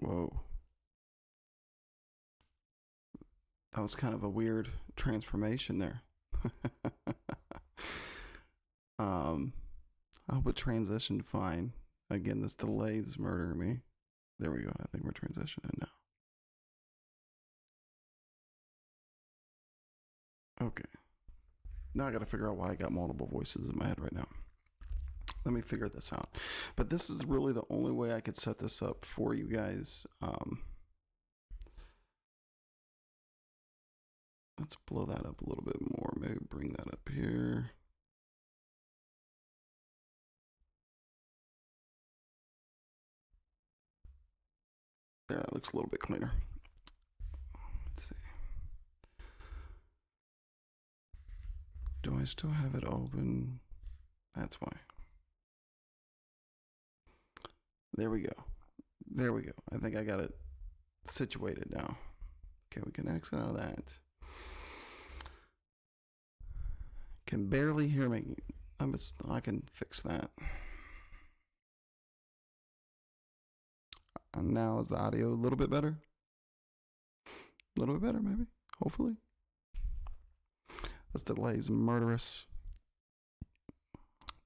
Whoa. That was kind of a weird transformation there. um, I hope it transitioned fine. Again, this delay is murdering me. There we go. I think we're transitioning now. Okay. Now I gotta figure out why I got multiple voices in my head right now. Let me figure this out. But this is really the only way I could set this up for you guys. Let's blow that up a little bit more. Maybe bring that up here. There, that looks a little bit cleaner. Let's see. Do I still have it open? That's why. There we go. There we go. I think I got it situated now. Okay, we can exit out of that. Can barely hear me. I can fix that. And now is the audio a little bit better? A little bit better, maybe? Hopefully. This delay is murderous.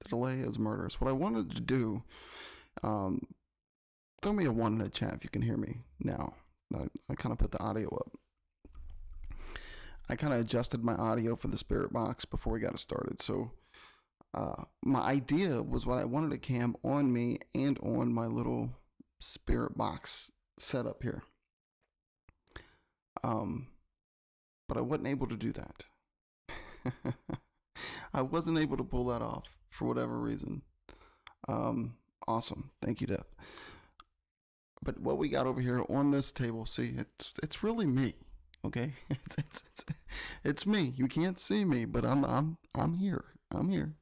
The delay is murderous. What I wanted to do, throw me a 1 in the chat if you can hear me now. I kind of put the audio up. I kind of adjusted my audio for the spirit box before we got it started. So my idea was what I wanted a cam on me and on my little spirit box setup here. But I wasn't able to do that. I wasn't able to pull that off for whatever reason. Awesome. Thank you, Death. But what we got over here on this table, see, it's really me. Okay, it's me. You can't see me, but I'm here. I'm here.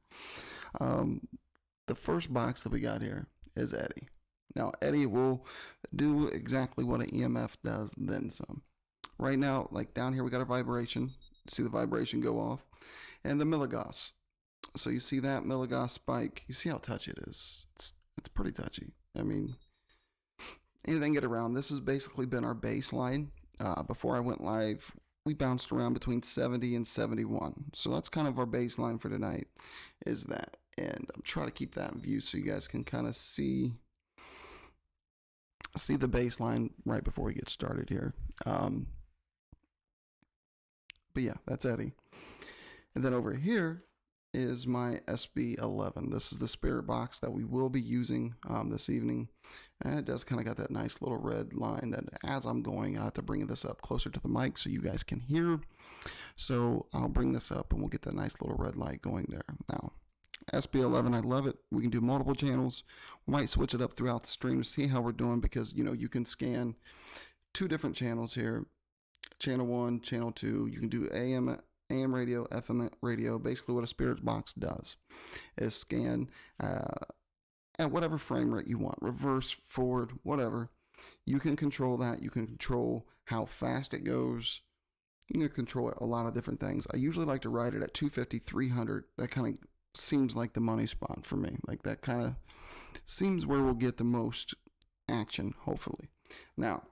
The first box that we got here is Eddie. Now Eddie will do exactly what an EMF does, then some. Right now, like down here, we got a vibration. See the vibration go off, and the milligauss. So you see that milligauss spike. You see how touchy it is. It's pretty touchy. I mean, anything get around. This has basically been our baseline. Before I went live, we bounced around between 70 and 71. So that's kind of our baseline for tonight, is that. And I'm trying to keep that in view so you guys can kind of see the baseline right before we get started here. But yeah, that's Eddie. And then over here is my SB11. This is the spirit box that we will be using this evening. And it does kind of got that nice little red line that as I'm going, I have to bring this up closer to the mic so you guys can hear. So I'll bring this up and we'll get that nice little red light going there. Now, SB11, I love it. We can do multiple channels. We might switch it up throughout the stream to see how we're doing because, you know, you can scan 2 different channels here. Channel 1, channel 2. You can do AM radio, FM radio. Basically what a spirit box does is scan at whatever frame rate you want, reverse, forward, whatever. You can control that. You can control how fast it goes. You can control a lot of different things. I usually like to ride it at 250, 300. That kind of seems like the money spot for me. Like that kind of seems where we'll get the most action, hopefully. Now,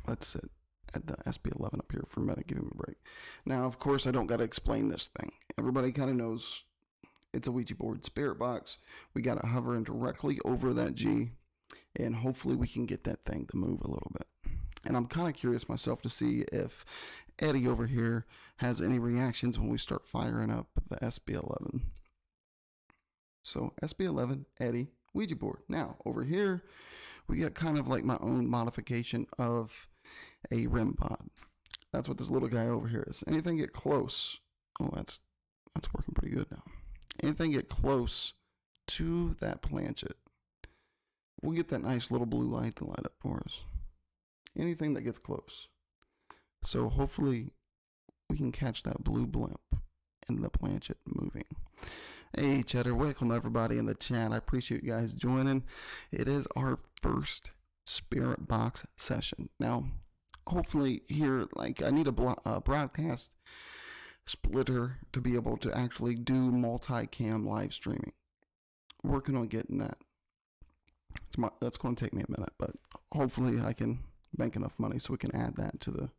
let's sit at the SB11 up here for a minute, give him a break. Now, of course, I don't got to explain this thing. Everybody kind of knows it's a Ouija board spirit box. We got to hover in directly over that G, and hopefully we can get that thing to move a little bit. And I'm kind of curious myself to see if Eddie over here has any reactions when we start firing up the SB11. So SB11, Eddie, Ouija board. Now, over here, we got kind of like my own modification of a REM pod. That's what this little guy over here is. Anything get close, oh, that's working pretty good now. Anything get close to that planchet, we'll get that nice little blue light to light up for us. Anything that gets close. So hopefully we can catch that blue blimp and the planchet moving. Hey, Cheddar, welcome everybody in the chat. I appreciate you guys joining. It is our first spirit box session. Now, hopefully here, like I need a broadcast splitter to be able to actually do multi-cam live streaming. Working on getting that. That's going to take me a minute, but hopefully I can bank enough money so we can add that to the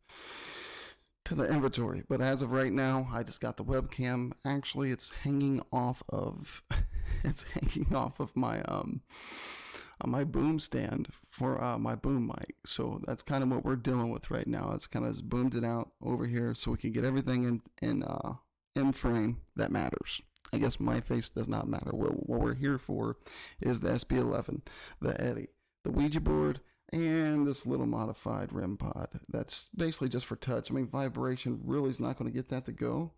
inventory. But as of right now, I just got the webcam. Actually, it's hanging off of my boom stand for my boom mic. So that's kind of what we're dealing with right now. It's kind of just boomed it out over here so we can get everything in frame that matters. I guess my face does not matter. What we're here for is the SB11, the Eddie, the Ouija board, and this little modified REM pod. That's basically just for touch. I mean, vibration really is not going to get that to go,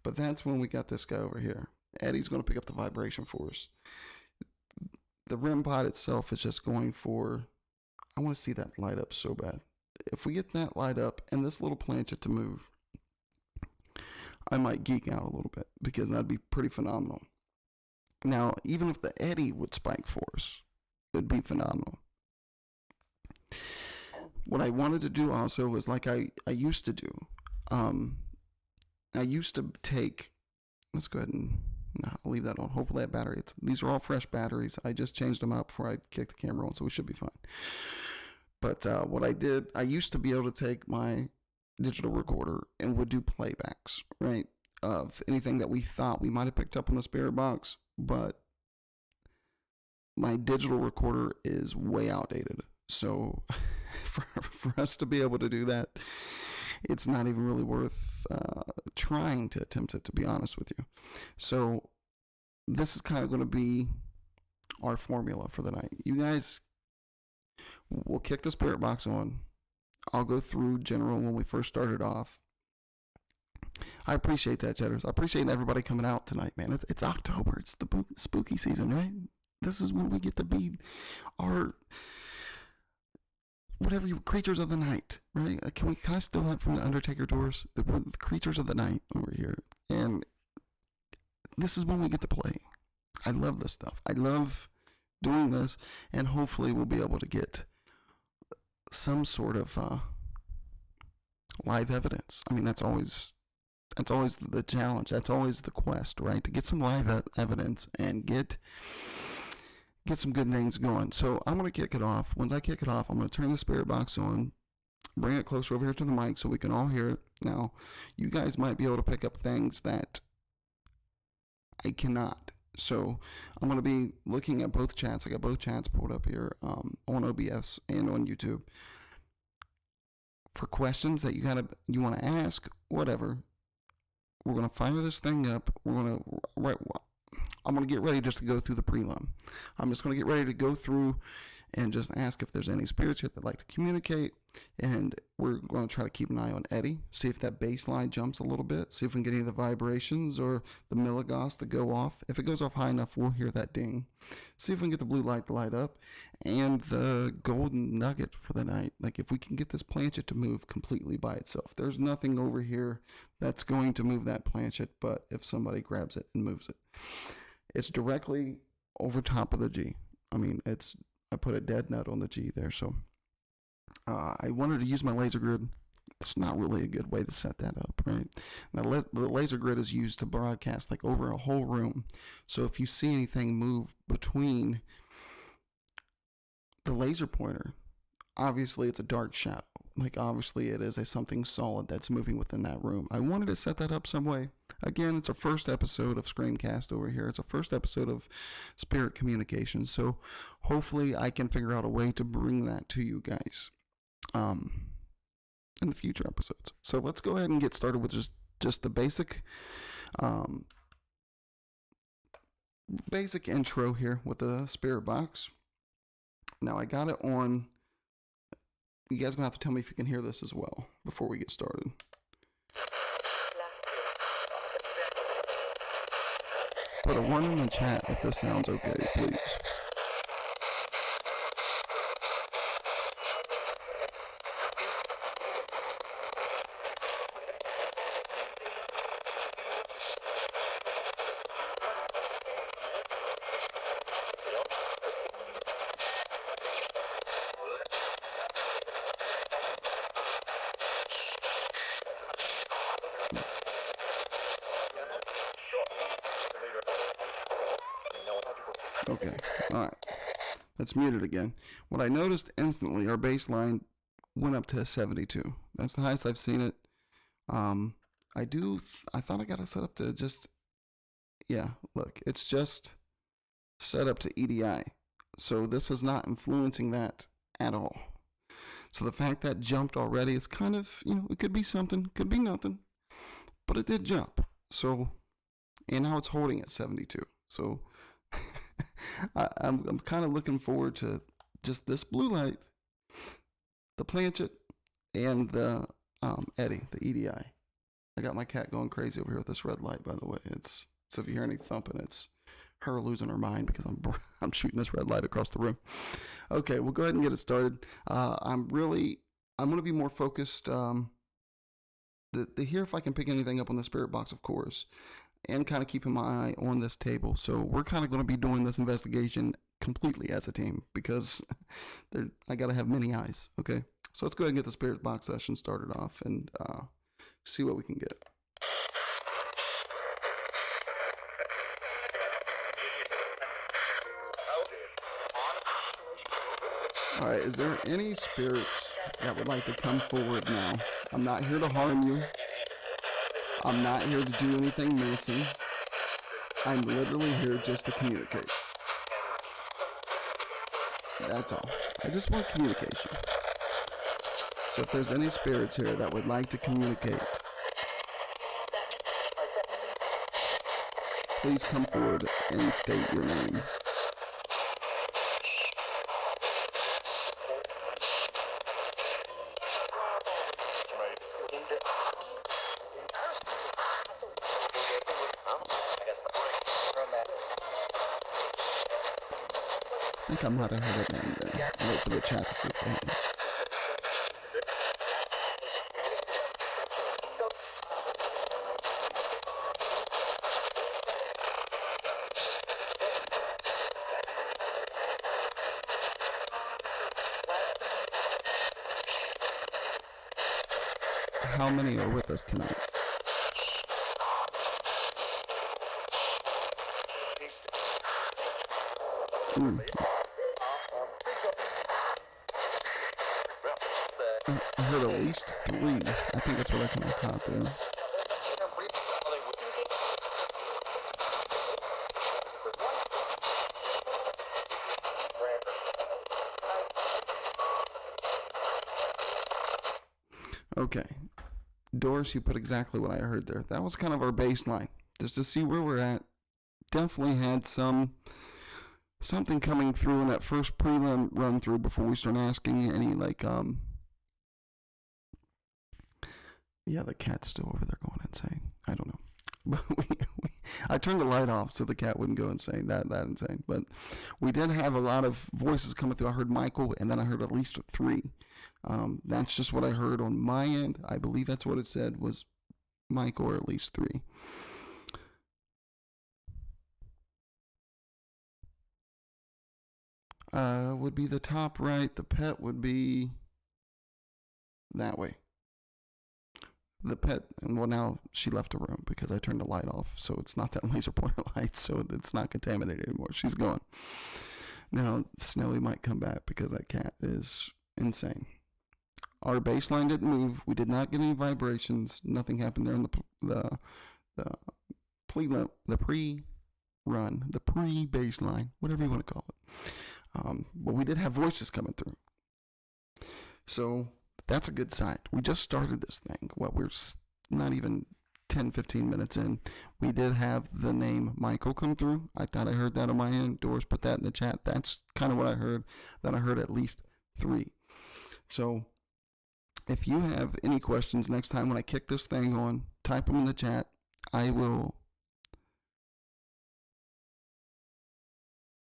but that's when we got this guy over here. Eddie's going to pick up the vibration for us. The REM pod itself is just going for, I want to see that light up so bad. If we get that light up and this little planchet to move, I might geek out a little bit because that'd be pretty phenomenal. Now, even if the Eddie would spike for us, it'd be phenomenal. What I wanted to do also was like I used to do. I used to take, let's go ahead and, no, I'll leave that on. Hopefully that battery, these are all fresh batteries. I just changed them out before I kicked the camera on, so we should be fine. But what I did, I used to be able to take my digital recorder and would do playbacks, right, of anything that we thought we might have picked up on the spirit box, but my digital recorder is way outdated. So for us to be able to do that, it's not even really worth trying to attempt it, to be honest with you. So this is kind of going to be our formula for the night. You guys will kick the spirit box on. I'll go through general when we first started off. I appreciate that, Cheddars. I appreciate everybody coming out tonight, man. It's October. It's the spooky season, right? This is when we get to be our whatever creatures of the night, right? Can I steal that from the Undertaker doors? The creatures of the night over here. And this is when we get to play. I love this stuff. I love doing this, and hopefully we'll be able to get some sort of live evidence. I mean, that's always the challenge. That's always the quest, right? To get some live evidence and get some good things going. So I'm going to kick it off. Once I kick it off, I'm going to turn the spirit box on, bring it closer over here to the mic so we can all hear it. Now, you guys might be able to pick up things that I cannot. So I'm going to be looking at both chats. I got both chats pulled up here on OBS and on YouTube for questions that you want to ask, whatever. We're going to fire this thing up. I'm going to get ready just to go through the prelim. I'm just going to get ready to go through and just ask if there's any spirits here that like to communicate. And we're going to try to keep an eye on Eddie, see if that bass line jumps a little bit, see if we can get any of the vibrations or the milligauss to go off. If it goes off high enough, we'll hear that ding. See if we can get the blue light to light up and the golden nugget for the night. Like if we can get this planchet to move completely by itself. There's nothing over here that's going to move that planchet, but if somebody grabs it and moves it. It's directly over top of the G. I mean, I put a dead nut on the G there, so I wanted to use my laser grid. It's not really a good way to set that up, right? Now, the laser grid is used to broadcast like over a whole room. So if you see anything move between the laser pointer, obviously it's a dark shadow. Like obviously it is something solid that's moving within that room. I wanted to set that up some way. Again, it's our first episode of ScreamCast over here. It's our first episode of Spirit Communication. So hopefully I can figure out a way to bring that to you guys in the future episodes. So let's go ahead and get started with just the basic intro here with the spirit box. Now I got it on. You guys are going to have to tell me if you can hear this as well before we get started. Put a 1 in the chat if this sounds okay, please. Okay, alright. It's muted again. What I noticed instantly, our baseline went up to 72. That's the highest I've seen it. I thought I got it set up to just, yeah, look, it's just set up to EDI. So this is not influencing that at all. So the fact that jumped already is kind of, it could be something, could be nothing, but it did jump. So, and now it's holding at 72. So I'm kind of looking forward to just this blue light, the planchet, and the eddy, the EDI. I got my cat going crazy over here with this red light, by the way. So if you hear any thumping, it's her losing her mind because I'm shooting this red light across the room. Okay, we'll go ahead and get it started. I'm going to be more focused to hear if I can pick anything up on the spirit box, of course, and kind of keeping my eye on this table. So we're kind of going to be doing this investigation completely as a team because I got to have many eyes. Okay, so let's go ahead and get the spirit box session started off and see what we can get. All right, is there any spirits that would like to come forward now? I'm not here to harm you. I'm not here to do anything menacing. I'm literally here just to communicate. That's all. I just want communication. So if there's any spirits here that would like to communicate, please come forward and state your name. I think I might have heard a name there. I'll wait for the chat to see if I have it. How many are with us tonight? I heard at least 3. I think that's what I kind of caught there. Okay. Doris, you put exactly what I heard there. That was kind of our baseline. Just to see where we're at. Definitely had something coming through in that first prelim run through before we start asking any yeah, the cat's still over there going insane. I don't know. But I turned the light off so the cat wouldn't go insane. That insane. But we did have a lot of voices coming through. I heard Michael, and then I heard at least 3. That's just what I heard on my end. I believe that's what it said was Michael, or at least 3. Would be the top right. The pet would be that way. The pet, and well, now she left a room because I turned the light off, so it's not that laser pointer light, so it's not contaminated anymore. She's gone. Now, Snelly might come back because that cat is insane. Our baseline didn't move. We did not get any vibrations. Nothing happened there in the pre-run, the pre-baseline, whatever you want to call it. But we did have voices coming through. So that's a good sign. We just started this thing. We're not even 10, 15 minutes in. We did have the name Michael come through. I thought I heard that on my end. Doris put that in the chat. That's kind of what I heard. Then I heard at least 3. So if you have any questions next time when I kick this thing on, type them in the chat. I will.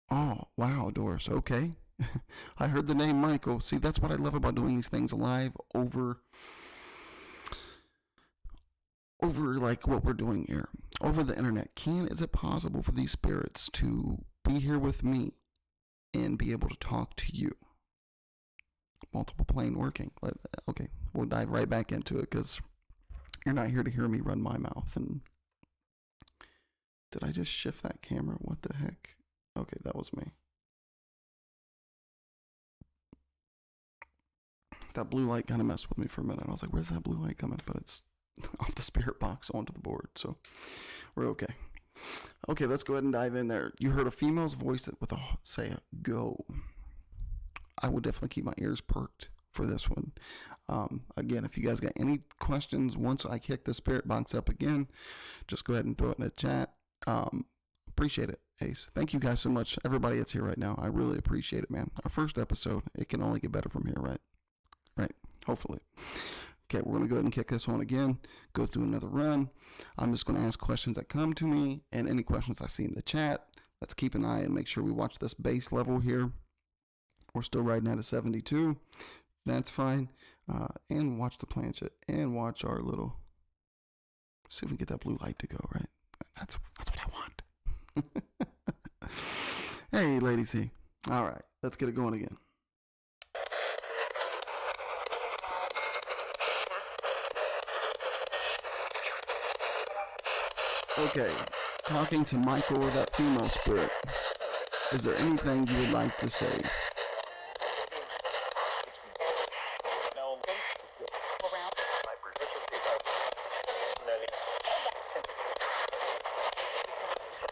Oh, wow, Doris. Okay. I heard the name Michael. See, that's what I love about doing these things live over like what we're doing here, over the internet. Is it possible for these spirits to be here with me and be able to talk to you? Multiple plane working. Okay, we'll dive right back into it because you're not here to hear me run my mouth. And did I just shift that camera? What the heck? Okay, that was me. That blue light kind of messed with me for a minute. I was like, where's that blue light coming? But it's off the spirit box onto the board, so we're okay. Okay, let's go ahead and dive in there. You heard a female's voice with a say go. I will definitely keep my ears perked for this one. Again, if you guys got any questions once I kick the spirit box up again, just go ahead and throw it in the chat. Appreciate it, Ace. Thank you guys so much, everybody that's here right now. I really appreciate it, man. Our first episode, it can only get better from here, right? Right, hopefully. Okay, we're going to go ahead and kick this one again, go through another run. I'm just going to ask questions that come to me and any questions I see in the chat. Let's keep an eye and make sure we watch this base level here. We're still riding at a 72. That's fine. And watch the planchet and watch our little, see if we can get that blue light to go, right? That's what I want. Hey, Lady C. All right, let's get it going again. Okay, talking to Michael or that female spirit, is there anything you would like to say?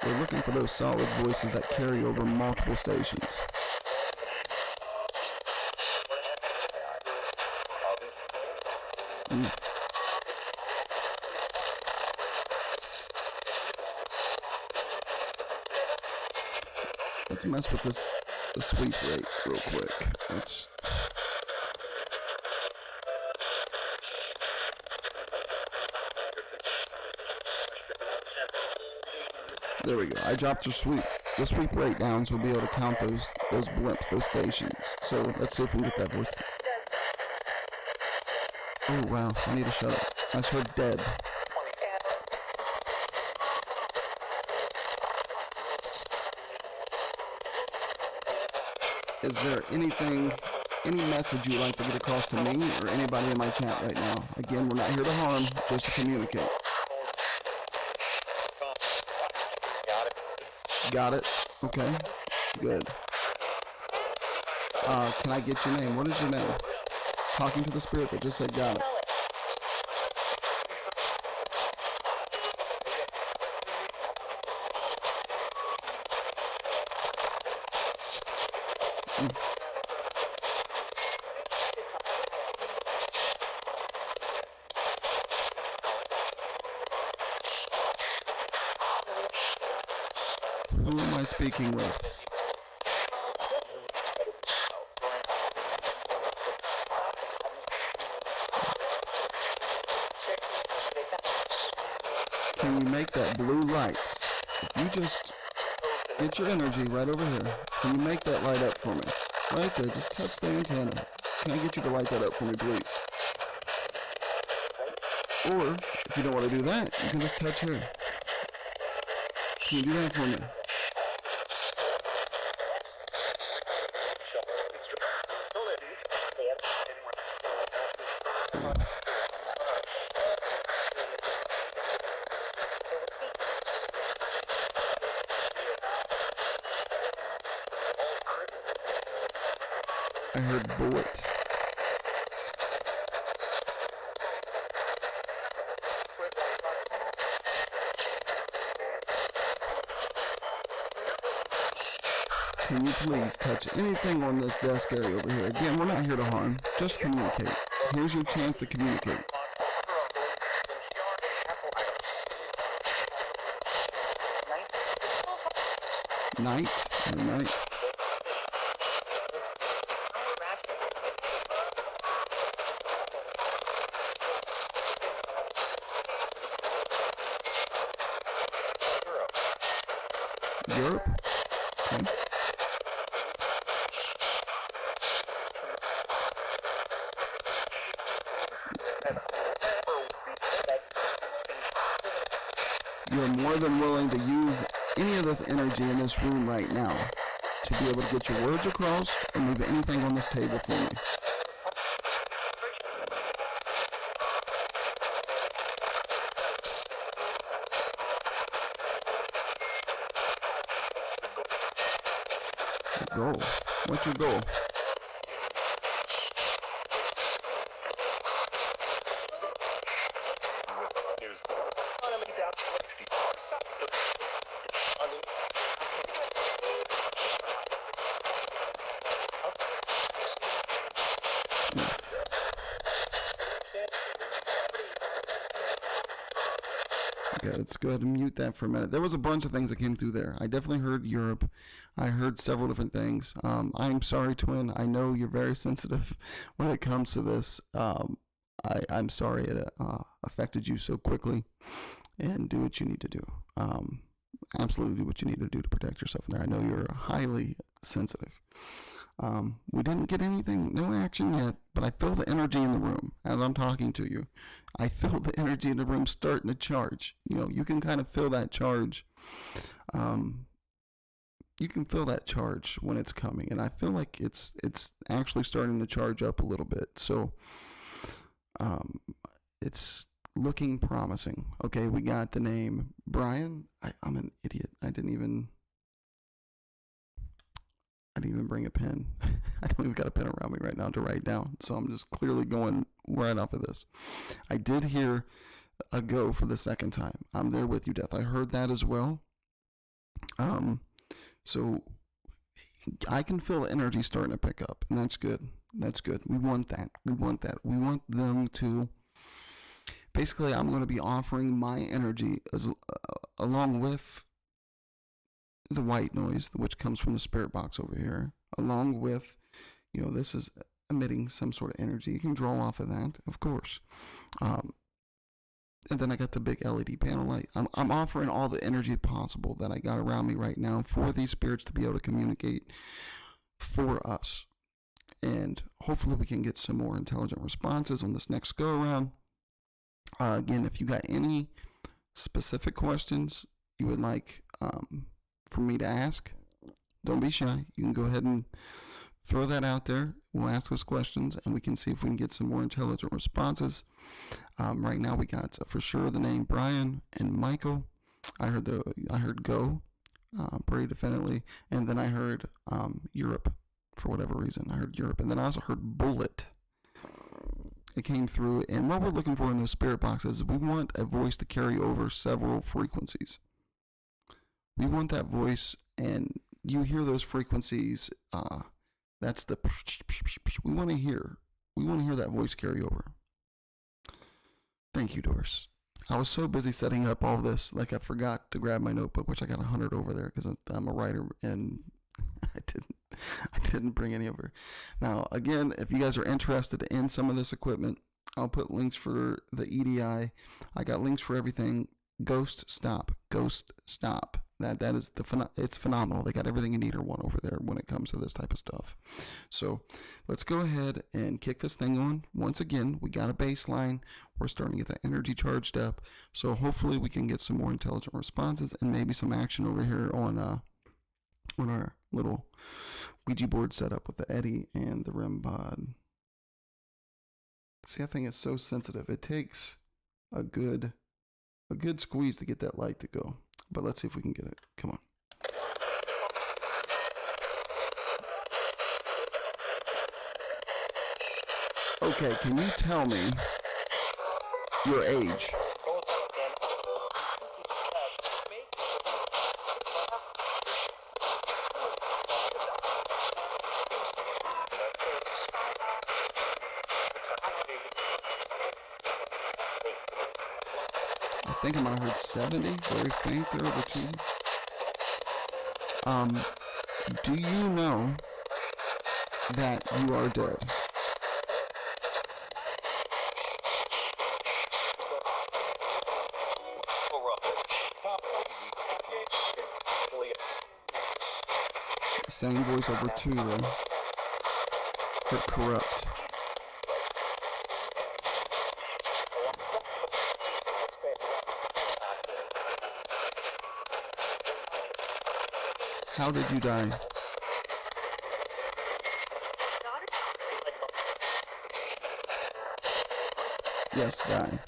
We're looking for those solid voices that carry over multiple stations. Let's mess with the sweep rate real quick. There we go. I dropped the sweep rate down so we'll be able to count those blimps, those stations. So let's see if we can get that voice. Oh wow, I need to shut up. I just heard dead. Is there any message you'd like to get across to me or anybody in my chat right now? Again, we're not here to harm, just to communicate. Got it. Okay. Good. Can I get your name? What is your name? Talking to the spirit that just said got it. Who am I speaking with? Can you make that blue light? If you just get your energy right over here, can you make that light up for me? Right there, just touch the antenna. Can I get you to light that up for me, please? Or, if you don't want to do that, you can just touch here. Can you do that for me? I heard bullet. Can you please touch anything on this desk area over here? Again, we're not here to harm, just communicate. Here's your chance to communicate. Night or night? Europe? Okay. You're more than willing to use any of this energy in this room right now to be able to get your words across and move anything on this table for me. Goal. What's your goal? Okay, let's go ahead and mute that for a minute. There was a bunch of things that came through there. I definitely heard Europe. I heard several different things. I'm sorry, Twin. I know you're very sensitive when it comes to this. I'm sorry it affected you so quickly. And do what you need to do. Absolutely do what you need to do to protect yourself in there. I know you're highly sensitive. We didn't get anything, no action yet, but I feel the energy in the room as I'm talking to you. I feel the energy in the room starting to charge. You know, you can kind of feel that charge. You can feel that charge when it's coming, and I feel like it's actually starting to charge up a little bit. So, it's looking promising. Okay, we got the name Brian. I'm an idiot. I didn't even bring a pen. I don't even got a pen around me right now to write down. So I'm just clearly going right off of this. I did hear a go for the second time. I'm there with you, Death. I heard that as well. So I can feel the energy starting to pick up, and that's good. That's good. We want that. We want that. We want them to. Basically, I'm going to be offering my energy along with the white noise, which comes from the spirit box over here, along with, you know, this is emitting some sort of energy. You can draw off of that, of course. And then I got the big LED panel light. I'm offering all the energy possible that I got around me right now for these spirits to be able to communicate for us. And hopefully we can get some more intelligent responses on this next go around. Again, if you got any specific questions you would like for me to ask, don't be shy. You can go ahead and throw that out there. We'll ask those questions, and we can see if we can get some more intelligent responses. Right now, we got for sure the name Brian and Michael. I heard go pretty definitely, and then I heard Europe for whatever reason. I heard Europe, and then I also heard bullet. It came through, and what we're looking for in those spirit boxes is we want a voice to carry over several frequencies. We want that voice, and you hear those frequencies. That's the we want to hear. We want to hear that voice carry over. Thank you, Doris. I was so busy setting up all this, like I forgot to grab my notebook, which I got 100 over there because I'm a writer, and I didn't bring any over. Now, again, if you guys are interested in some of this equipment, I'll put links for the EDI. I got links for everything. Ghost Stop. That is it's phenomenal. They got everything you need or want over there when it comes to this type of stuff. So let's go ahead and kick this thing on. Once again, we got a baseline. We're starting to get that energy charged up. So hopefully we can get some more intelligent responses and maybe some action over here on our little Ouija board setup with the Eddy and the REM pod. See, I think it's so sensitive. It takes a good squeeze to get that light to go. But let's see if we can get it. Come on. Okay, can you tell me your age? I think I might have heard 70, very faint there over 2. Do you know that you are dead? Same voice over 2 though. But corrupt. How did you die? Yes, die.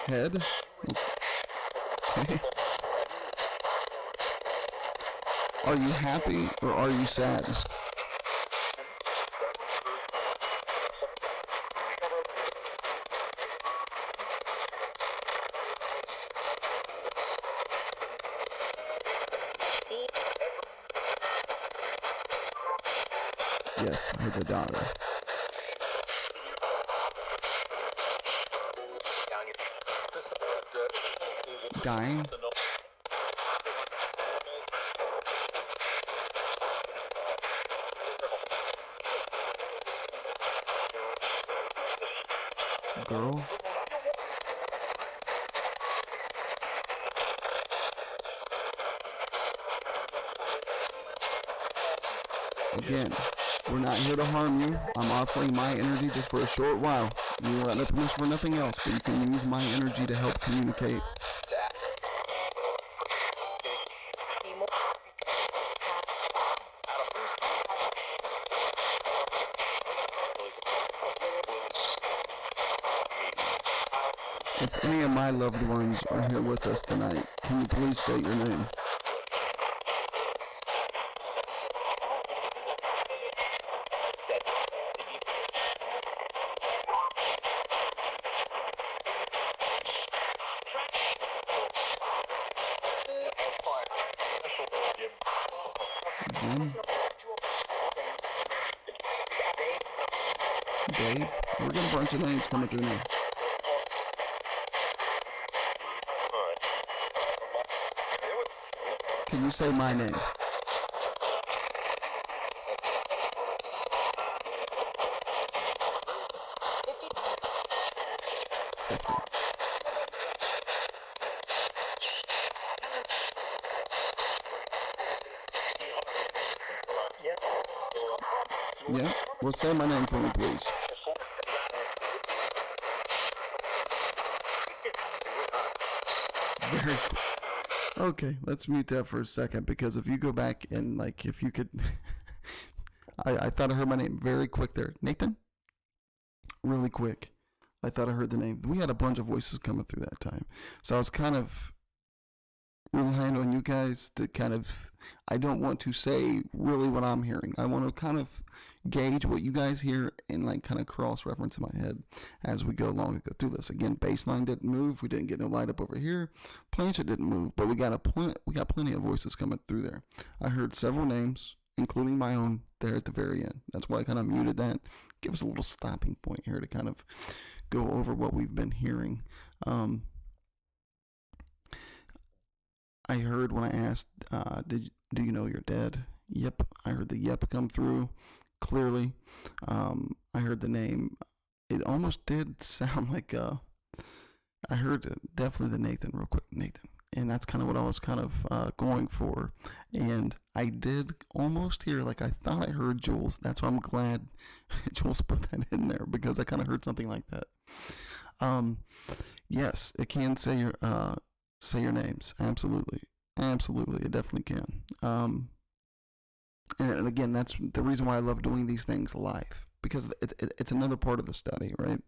Head? Okay. Are you happy or are you sad? Yes, I heard the daughter. Dying? Girl? Again, we're not here to harm you. I'm offering my energy just for a short while. You got no permission for nothing else, but you can use my energy to help communicate. If any of my loved ones are here with us tonight, can you please state your name? Jim? Dave? We're getting a bunch of names coming through now. Can you say my name? Yeah? Well, say my name for me, please. Very cool. Okay, let's mute that for a second, because if you go back and, like, if you could... I thought I heard my name very quick there. Nathan? Really quick. I thought I heard the name. We had a bunch of voices coming through that time. So I was kind of relying on you guys to kind of... I don't want to say really what I'm hearing. I want to kind of gauge what you guys hear and, like, kind of cross-reference in my head as we go along and go through this. Again, baseline didn't move. We didn't get no light up over here. Planchette didn't move, but we got plenty of voices coming through there. I heard several names, including my own, there at the very end. That's why I kind of muted that. Give us a little stopping point here to kind of go over what we've been hearing. I heard when I asked, do you know you're dead? Yep, I heard the yep come through clearly. I heard the name. It almost did sound like I heard definitely the Nathan real quick, Nathan. And that's kind of what I was kind of going for. And I did almost hear, like, I thought I heard Jules. That's why I'm glad Jules put that in there, because I kind of heard something like that. Yes, it can say your names. Absolutely. Absolutely. It definitely can. And again, that's the reason why I love doing these things live, because it's another part of the study, right?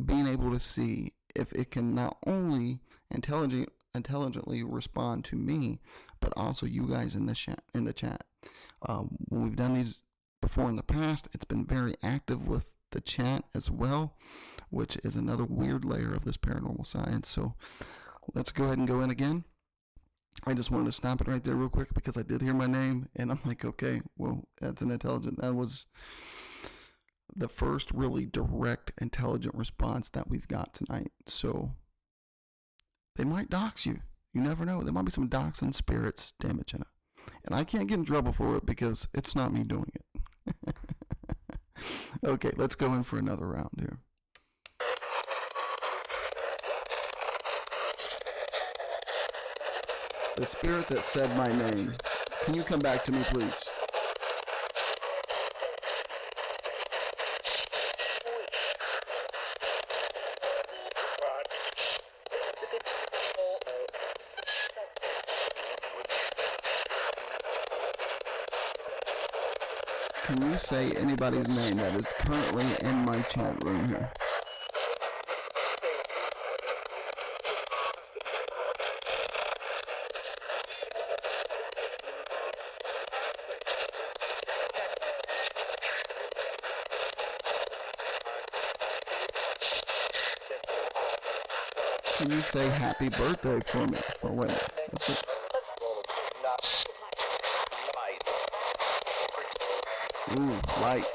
Being able to see if it can not only intelligently respond to me, but also you guys in the chat. When we've done these before in the past, it's been very active with the chat as well, which is another weird layer of this paranormal science. So let's go ahead and go in again. I just wanted to stop it right there real quick, because I did hear my name, and I'm like, okay, well, that's an intelligent. That was the first really direct, intelligent response that we've got tonight. So they might dox you. You never know. There might be some doxing spirits damaging it. And I can't get in trouble for it, because it's not me doing it. Okay, let's go in for another round here. The spirit that said my name, can you come back to me, please? Can you say anybody's name that is currently in my chat room here? Can you say happy birthday for me? For when? Let's see. Ooh, light.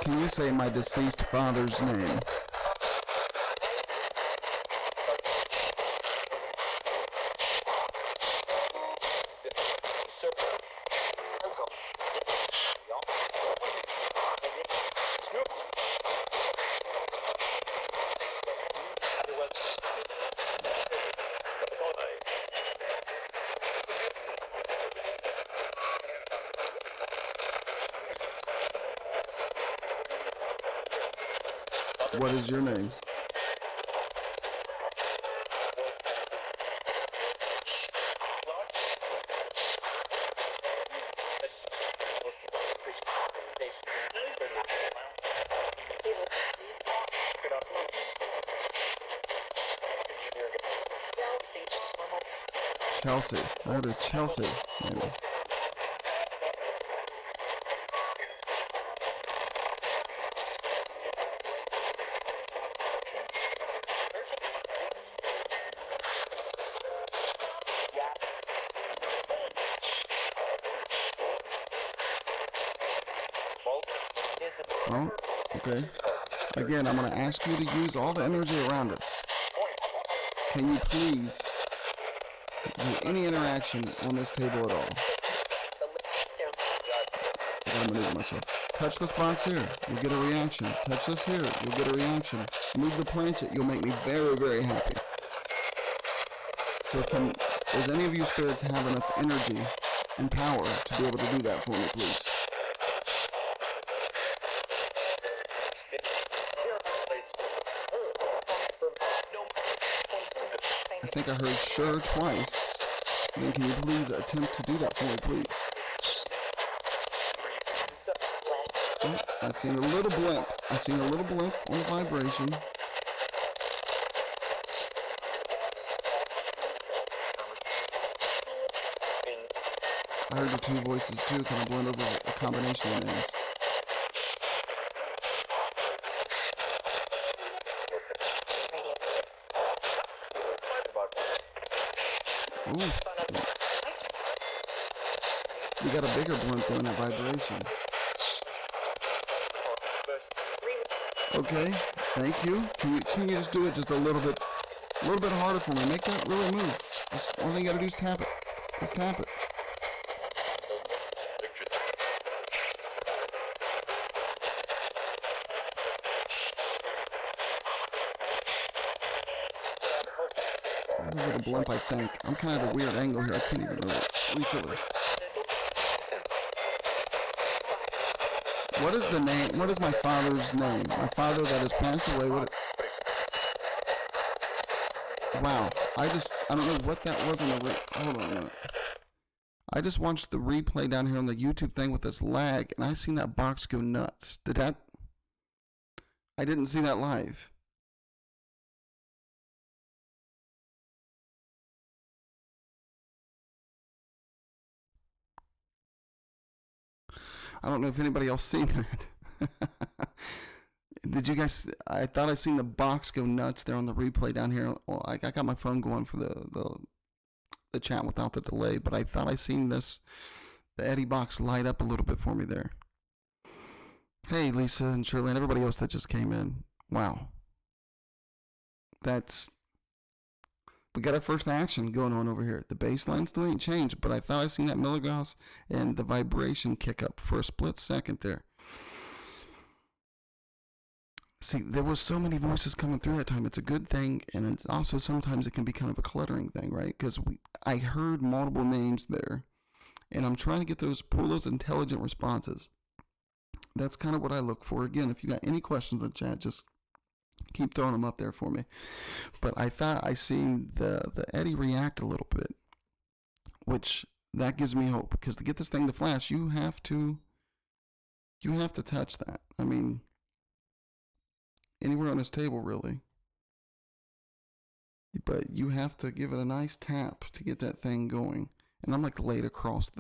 Can you say my deceased father's name? What is your name? Chelsea. I heard a Chelsea, maybe. Oh, okay. Again, I'm going to ask you to use all the energy around us. Can you please do any interaction on this table at all? I gotta maneuver myself. Touch this box here, you'll get a reaction. Touch this here, you'll get a reaction. Move the planchet, you'll make me very, very happy. So does any of you spirits have enough energy and power to be able to do that for me, please? I think I heard sure twice. Then can you please attempt to do that for me, please? Oh, I've seen a little blimp. I've seen a little blimp on the vibration. I heard the two voices too, kind of blend over a combination of names. Ooh. We got a bigger blimp doing that vibration. Okay, thank you. Can you just do it just a little bit harder for me? Make that really move. Just all thing you gotta do is tap it. Just tap it. A little blimp, I think. I'm kind of at a weird angle here. I can't even really reach over. What is the name? What is my father's name? My father that has passed away. Wow. I don't know what that was on the hold on a minute. I just watched the replay down here on the YouTube thing with this lag, and I seen that box go nuts. I didn't see that live. I don't know if anybody else seen that. Did you guys? I thought I seen the box go nuts there on the replay down here. Well, I got my phone going for the chat without the delay, but I thought I seen the Eddie box light up a little bit for me there. Hey, Lisa and Shirley and everybody else that just came in. Wow. We got our first action going on over here. The baseline still ain't changed, but I thought I seen that milligauss and the vibration kick up for a split second there. See, there was so many voices coming through that time. It's a good thing, and it's also sometimes it can be kind of a cluttering thing, right? Because I heard multiple names there, and I'm trying to pull those intelligent responses. That's kind of what I look for. Again, if you got any questions in the chat, just keep throwing them up there for me. But I thought I seen the Eddie react a little bit, which that gives me hope, because to get this thing to flash, you have to touch that. I mean, anywhere on this table really, but you have to give it a nice tap to get that thing going. And I'm like laid across,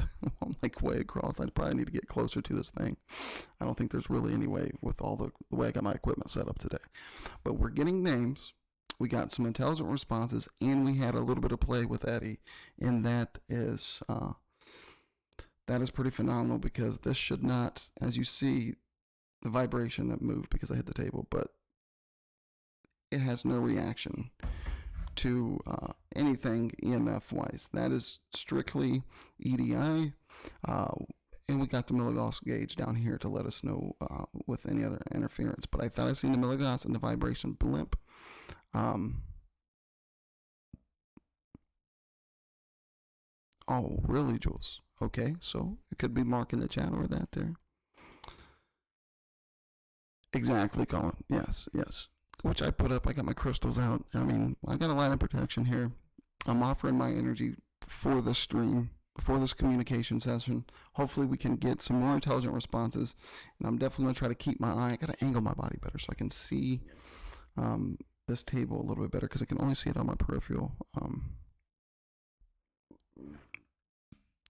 I'm like way across. I probably need to get closer to this thing. I don't think there's really any way with all the way I got my equipment set up today. But we're getting names. We got some intelligent responses, and we had a little bit of play with Eddie, and that is pretty phenomenal because this should not, as you see, the vibration that moved because I hit the table, but it has no reaction to anything EMF wise. That is strictly EDI, and we got the milligauss gauge down here to let us know with any other interference. But I thought I seen the milligauss and the vibration blimp. Oh, really, Jules? Okay, so it could be marking the chat or that there. Exactly, Colin. Yes, yes. Which I put up. I got my crystals out. I mean, I got a line of protection here. I'm offering my energy for the stream, for this communication session. Hopefully we can get some more intelligent responses. And I'm definitely going to try to keep my eye. I got to angle my body better so I can see this table a little bit better because I can only see it on my peripheral.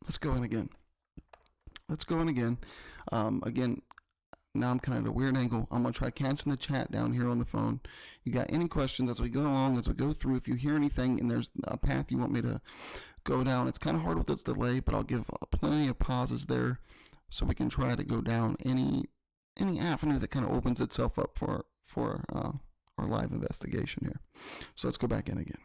Let's go in again. Again, now I'm kind of at a weird angle. I'm going to try catching the chat down here on the phone. You got any questions as we go along, as we go through? If you hear anything and there's a path you want me to go down, it's kind of hard with this delay, but I'll give plenty of pauses there so we can try to go down any avenue that kind of opens itself up for our live investigation here. So let's go back in again.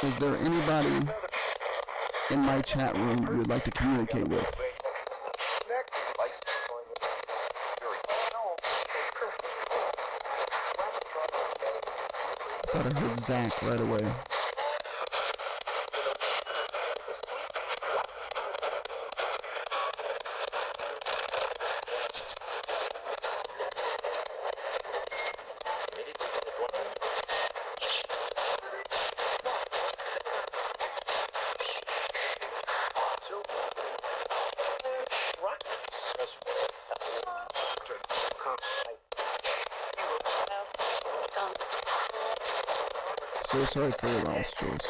Is there anybody in my chat room you would like to communicate with? Thought I heard Zach right away. So sorry for the loss, Jules.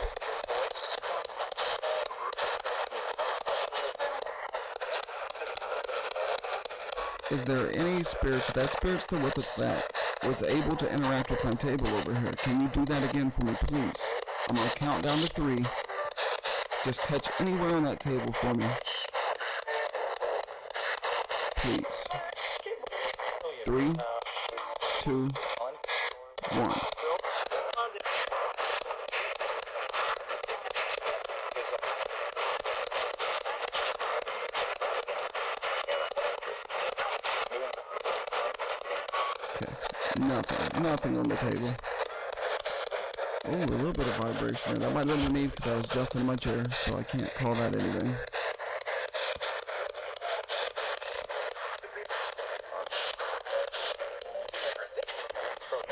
Is there any spirits, that spirit still with us that was able to interact with my table over here? Can you do that again for me, please? I'm going to count down to 3. Just touch anywhere on that table for me. Please. 3, 2, 1. Nothing on the table. Oh, a little bit of vibration. That might have been me because I was just in my chair, so I can't call that anything.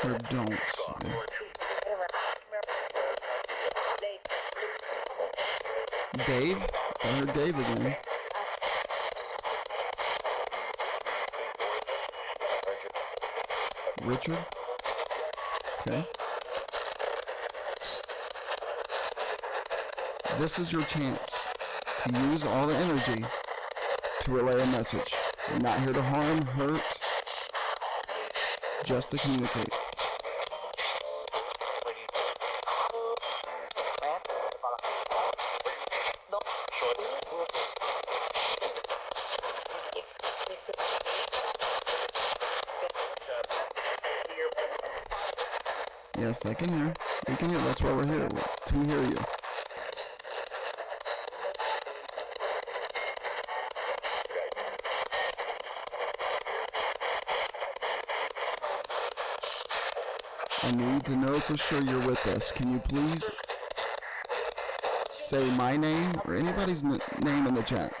Or don't. Yeah. Dave? I heard Dave again. Richard? Okay. This is your chance to use all the energy to relay a message. We're not here to harm, hurt, just to communicate. Yes, I can hear. We can hear. That's why we're here, to hear you. I need to know for sure you're with us. Can you please say my name or anybody's name in the chat?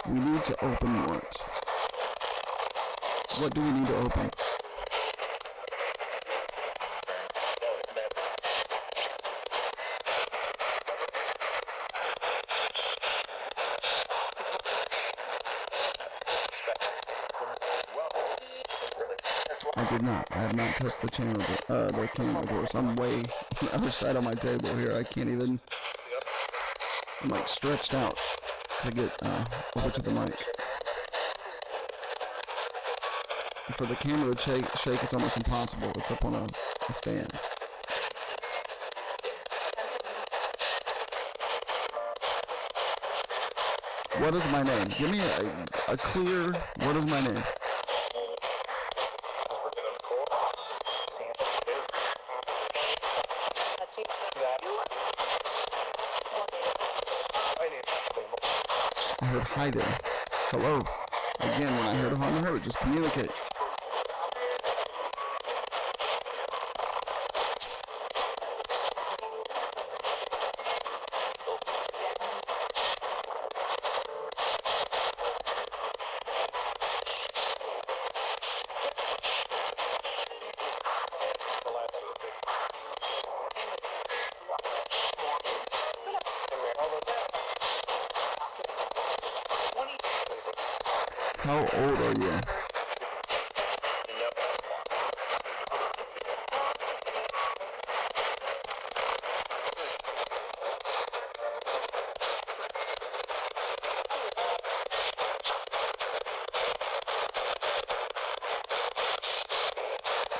We need to open what? What do we need to open? I did not. I have not touched the the camera doors. I'm way on the other side of my table here. I can't even. I'm like stretched out to get over to the mic. For the camera to shake, it's almost impossible. It's up on a stand. What is my name? Give me a clear, what is my name? I heard hi there. Hello. Again, when I heard a hi, just communicate. How old are you?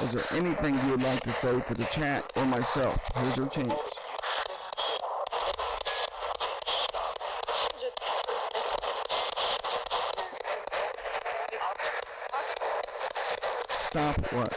Is there anything you would like to say to the chat or myself? Here's your chance. Stop what?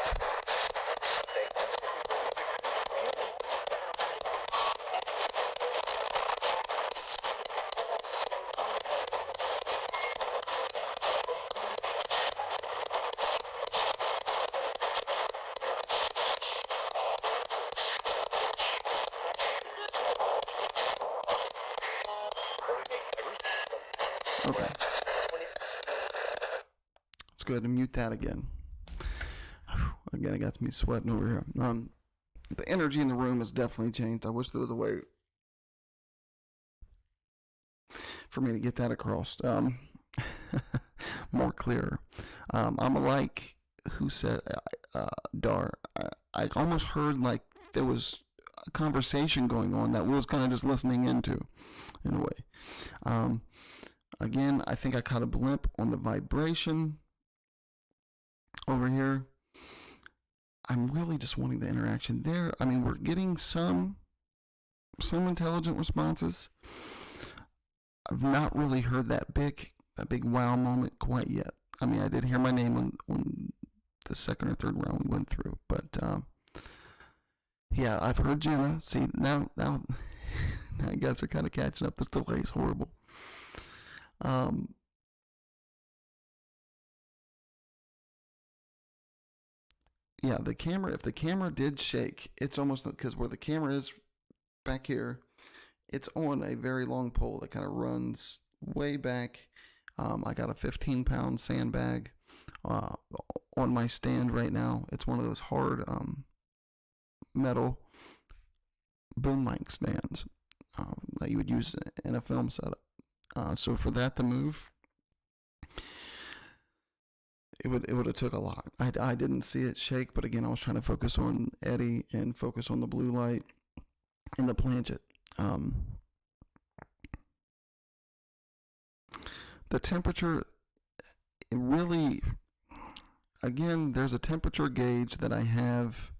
Okay. Let's go ahead and mute that again. Again, it got me sweating over here. The energy in the room has definitely changed. I wish there was a way for me to get that across more clearer. I'm like who said, Dar. I almost heard like there was a conversation going on that we was kind of just listening into, in a way. Again, I think I caught a blimp on the vibration over here. I'm really just wanting the interaction there. I mean, we're getting some intelligent responses. I've not really heard that big wow moment quite yet. I mean, I did hear my name on the second or third round we went through, but yeah, I've heard Jenna. See, now you guys are kind of catching up. This delay is horrible. Yeah, the camera, if the camera did shake, it's almost because where the camera is back here, it's on a very long pole that kind of runs way back. I got a 15-pound sandbag on my stand right now. It's one of those hard metal boom mic stands that you would use in a film setup. So for that to move, it would have took a lot. I didn't see it shake, but again, I was trying to focus on Eddie and focus on the blue light and the planchet. The temperature, it really, again, there's a temperature gauge that I have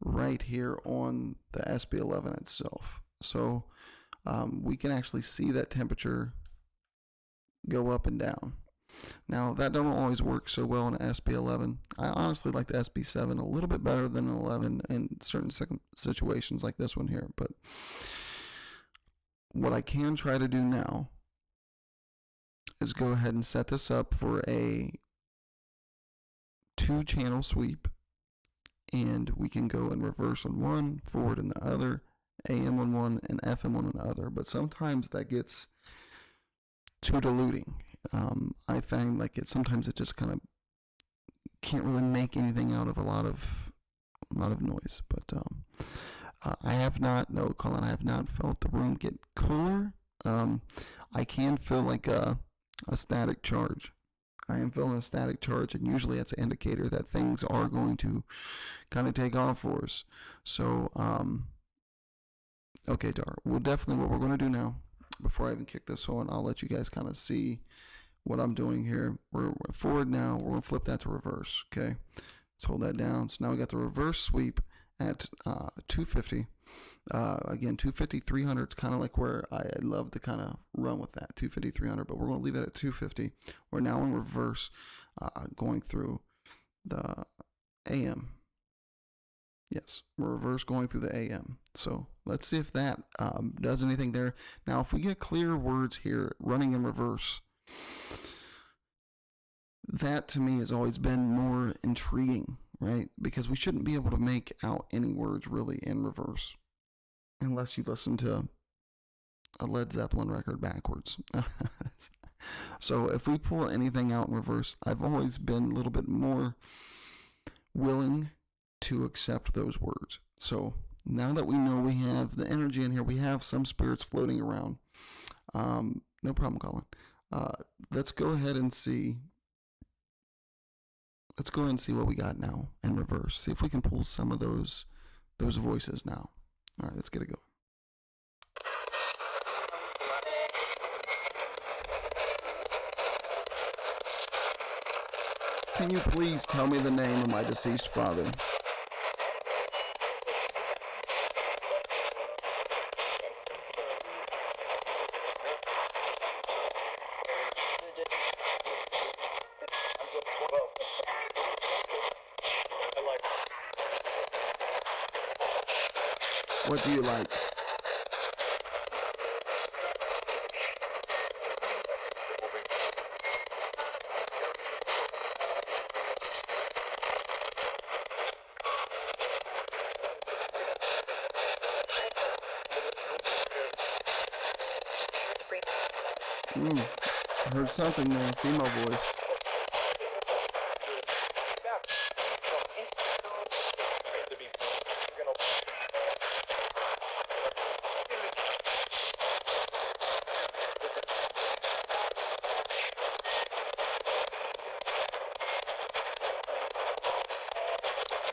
right here on the SB11 itself. So we can actually see that temperature go up and down. Now, that don't always work so well in an SB11. I honestly like the SB7 a little bit better than an 11 in certain situations like this one here. But what I can try to do now is go ahead and set this up for a 2-channel sweep. And we can go in reverse on one, forward in the other, AM on one, and FM on the other. But sometimes that gets too diluting. I find like sometimes it just kind of can't really make anything out of a lot of noise. But I have not felt the room get cooler. I can feel like a static charge I am feeling a static charge, and usually that's an indicator that things are going to kind of take off for us. So, okay, Dar, we'll definitely, what we're going to do now, before I even kick this on, I'll let you guys kind of see what I'm doing here. We're forward now, we're going to flip that to reverse, okay? Let's hold that down. So now we got the reverse sweep at 250. Again, 250, 300 is kind of like where I'd love to kind of run with that, 250, 300, but we're going to leave it at 250. We're now in reverse, going through the AM. Yes, we're reverse going through the AM. So let's see if that does anything there. Now, if we get clear words here running in reverse, that to me has always been more intriguing, right? Because we shouldn't be able to make out any words really in reverse unless you listen to a Led Zeppelin record backwards. So if we pull anything out in reverse, I've always been a little bit more willing to accept those words. So now that we know we have the energy in here, we have some spirits floating around. No problem, Colin. Let's go ahead and see. Let's go ahead and see what we got now in reverse. See if we can pull some of those voices now. All right, let's get it going. Can you please tell me the name of my deceased father? What do you like? I heard something there, female voice.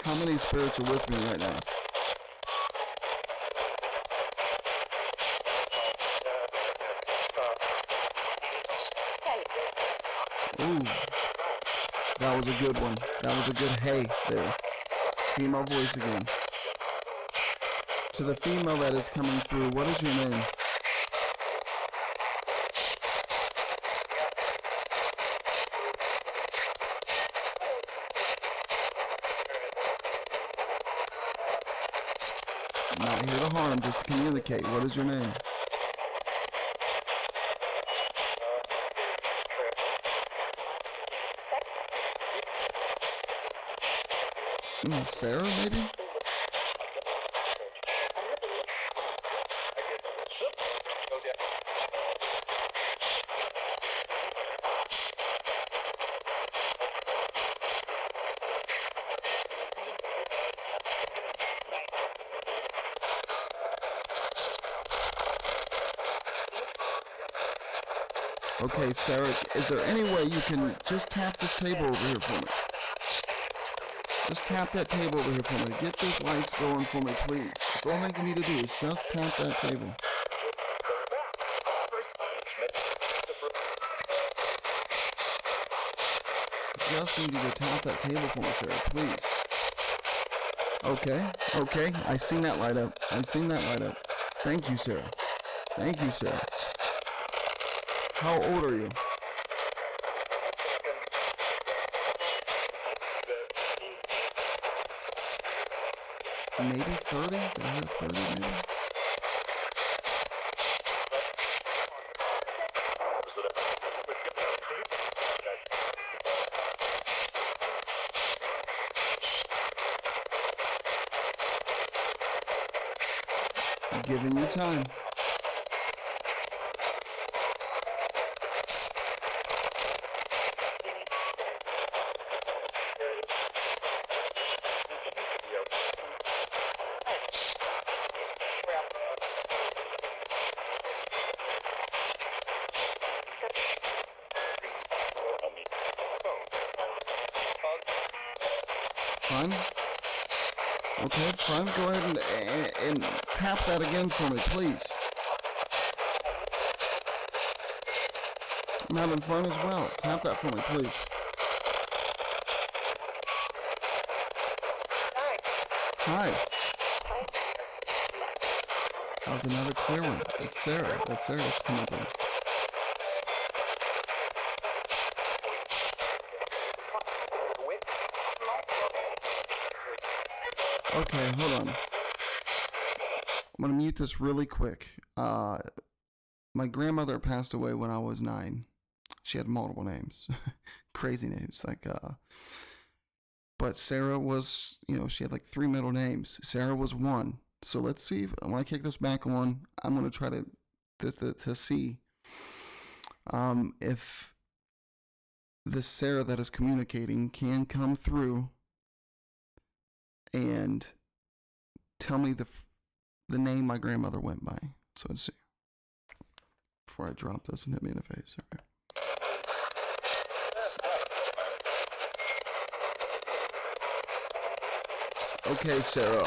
How many spirits are with me right now? Ooh, that was a good one. That was a good hey there. Female voice again. To the female that is coming through, what is your name? Not here to harm, just to communicate. What is your name? Sarah, maybe? Okay, Sarah, is there any way you can just tap this table over here for me? Just tap that table over here for me. Get those lights going for me, please. That's all I need to do is just tap that table. Just need you to tap that table for me, Sarah, please. Okay. I seen that light up. Thank you, Sarah. How old are you? Maybe 30? Did I hear 30 maybe? I'm giving you time. fun. Okay, fun. Go ahead and tap that again for me, please. I'm having fun as well. Tap that for me, please. Hi. That was another clear one. It's Sarah. That's Sarah that's coming through. Okay, hold on. I'm going to mute this really quick. My grandmother passed away when I was 9. She had multiple names. Crazy names. But Sarah was, she had like 3 middle names. Sarah was one. So let's see. When I kick this back on, I'm going to try to see if the Sarah that is communicating can come through and tell me the name my grandmother went by. So let's see. Before I drop this and hit me in the face. All right. Okay, Sarah,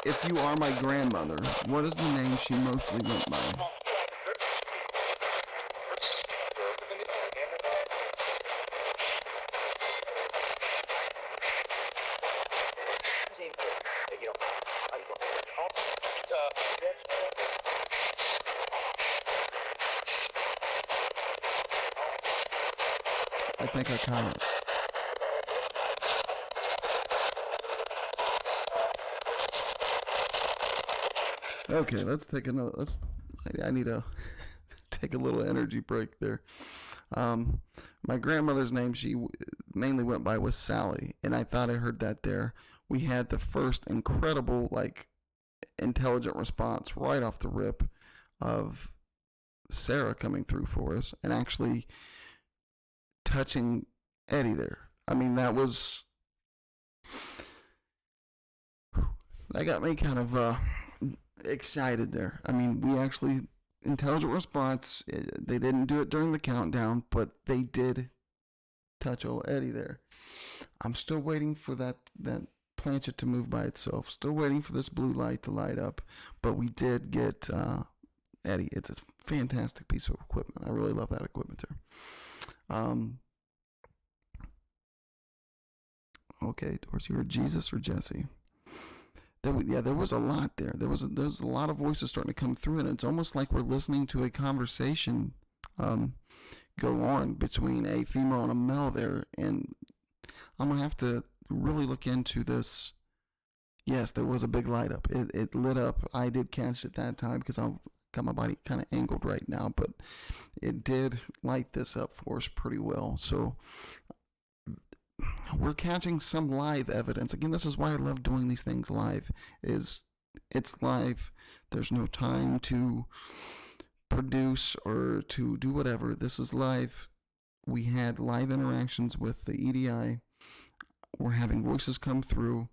if you are my grandmother, what is the name she mostly went by? I think I caught it. Okay, let's take another. I need to take a little energy break there. My grandmother's name she mainly went by was Sally, and I thought I heard that there. We had the first incredible intelligent response right off the rip of Sarah coming through for us and actually touching Eddie there. I mean, that got me kind of excited there. I mean, we actually intelligent response. They didn't do it during the countdown, but they did touch old Eddie there. I'm still waiting for that planchette to move by itself. Still waiting for this blue light to light up, but we did get Eddie. It's a fantastic piece of equipment. I really love that equipment there. Okay, Dorsey, or Jesus or Jesse? There was a lot there. There was a lot of voices starting to come through, and it's almost like we're listening to a conversation go on between a female and a male there. And I'm gonna have to really look into this. Yes, there was a big light up. It lit up. I did catch it that time because I've got my body kind of angled right now, but it did light this up for us pretty well. So we're catching some live evidence. Again, this is why I love doing these things live. It's live. There's no time to produce or to do whatever. This is live. We had live interactions with the EDI. We're having voices come through.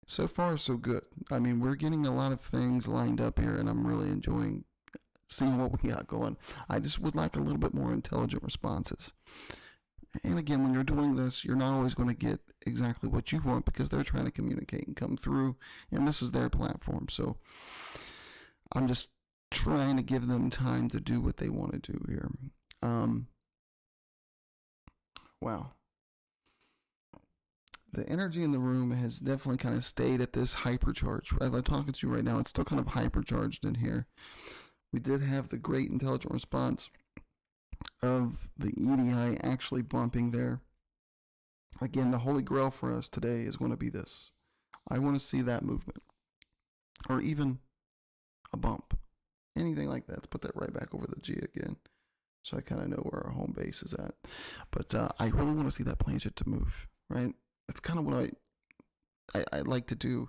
So far, so good. I mean, we're getting a lot of things lined up here, and I'm really enjoying seeing what we got going. I just would like a little bit more intelligent responses. And again, when you're doing this, you're not always going to get exactly what you want because they're trying to communicate and come through, and this is their platform. So I'm just trying to give them time to do what they want to do here. Wow. The energy in the room has definitely kind of stayed at this hypercharge. As I'm talking to you right now, it's still kind of hypercharged in here. We did have the great intelligent response of the EDI actually bumping there. Again, the holy grail for us today is going to be this. I want to see that movement. Or even a bump. Anything like that. Let's put that right back over the G again. So I kind of know where our home base is at. But I really want to see that planchette to move, right? That's kind of what I like to do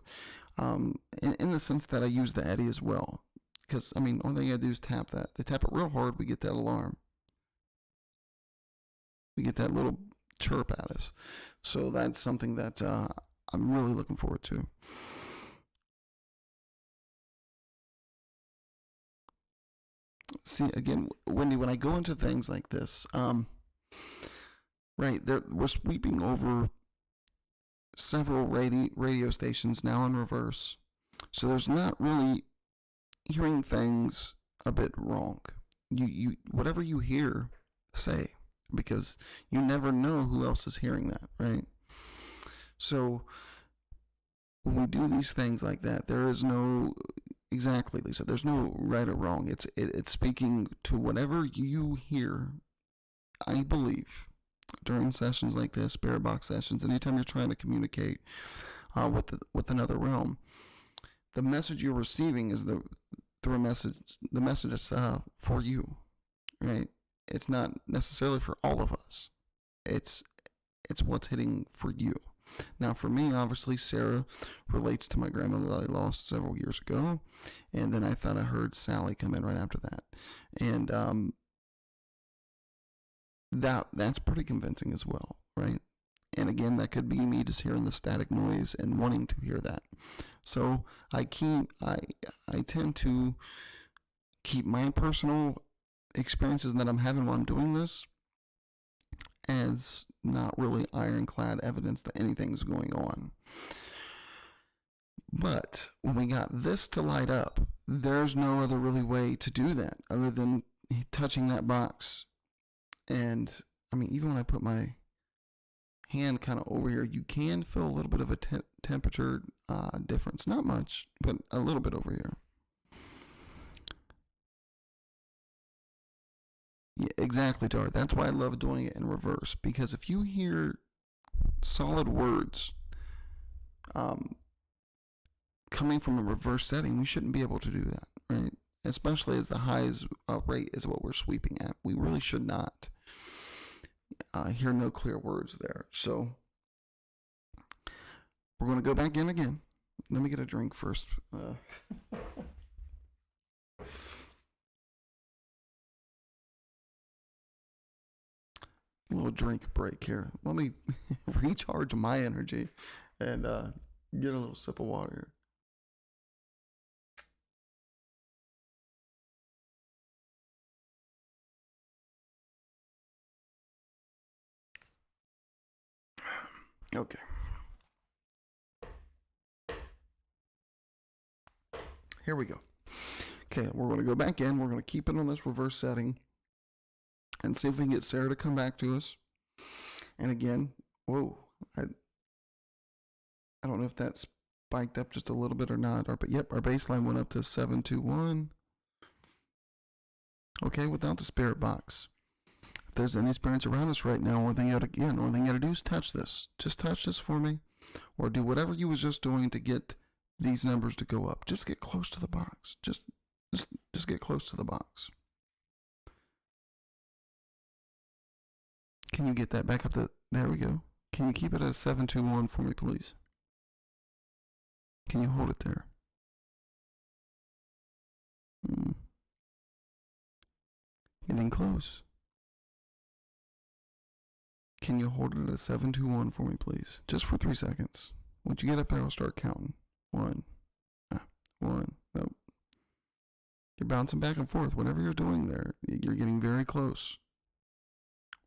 in the sense that I use the Eddy as well. Because, I mean, only thing I do is tap that. They tap it real hard, we get that alarm. We get that little chirp at us. So that's something that I'm really looking forward to. See, again, Wendy, when I go into things like this, right, we're sweeping over several radio stations now in reverse. So there's not really hearing things a bit wrong. You whatever you hear, say, because you never know who else is hearing that, right? So when we do these things like that, there is no exactly, Lisa. There's no right or wrong. It's speaking to whatever you hear. I believe during sessions like this, spirit box sessions, anytime you're trying to communicate with another realm, the message you're receiving is the message that's for you, right? It's not necessarily for all of us. It's what's hitting for you. Now, for me, obviously, Sarah relates to my grandmother that I lost several years ago, and then I thought I heard Sally come in right after that, and that's pretty convincing as well, right? And again, that could be me just hearing the static noise and wanting to hear that. So I tend to keep my personal experiences that I'm having while I'm doing this as not really ironclad evidence that anything's going on. But when we got this to light up, there's no other really way to do that other than touching that box. And I mean, even when I put my hand kind of over here, you can feel a little bit of a temperature difference. Not much, but a little bit over here. Yeah, exactly, Dar. That's why I love doing it in reverse. Because if you hear solid words coming from a reverse setting, we shouldn't be able to do that, right? Especially as the highs rate is what we're sweeping at. We really should not hear no clear words there. So we're going to go back in again. Let me get a drink first. A little drink break here. Let me recharge my energy and get a little sip of water here. Okay. Here we go. Okay, we're going to go back in. We're going to keep it on this reverse setting and see if we can get Sarah to come back to us. And again, whoa, I don't know if that spiked up just a little bit or not. But yep, our baseline went up to 721. Okay, without the spirit box. If there's any spirits around us right now, one thing you gotta do is touch this. Just touch this for me, or do whatever you was just doing to get these numbers to go up. Just get close to the box. Just get close to the box. Can you get that back up to, there we go. Can you keep it at 721 for me, please? Can you hold it there? Getting close. Can you hold it at 721 for me, please? Just for 3 seconds. Once you get up there, I'll start counting. 1. 1. Nope. You're bouncing back and forth. Whatever you're doing there, you're getting very close.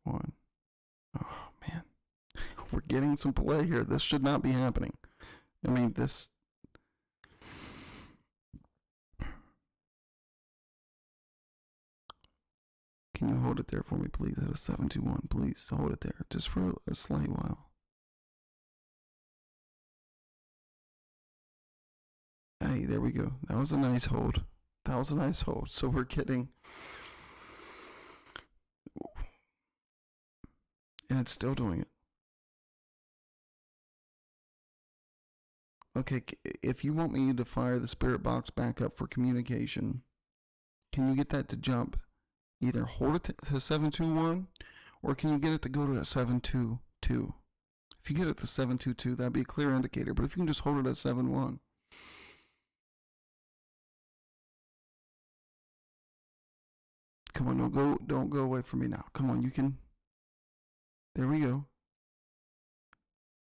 1. Oh, man. We're getting some play here. This should not be happening. I mean, this... Can you hold it there for me, please? At a 721, please. Hold it there, just for a slight while. Hey, there we go. That was a nice hold. That was a nice hold. So we're getting... And it's still doing it. Okay, if you want me to fire the spirit box back up for communication, can you get that to jump? Either hold it to 721, or can you get it to go to a 722? If you get it to 722, that'd be a clear indicator. But if you can just hold it at 71. Come on, don't go away from me now. Come on, you can. There we go.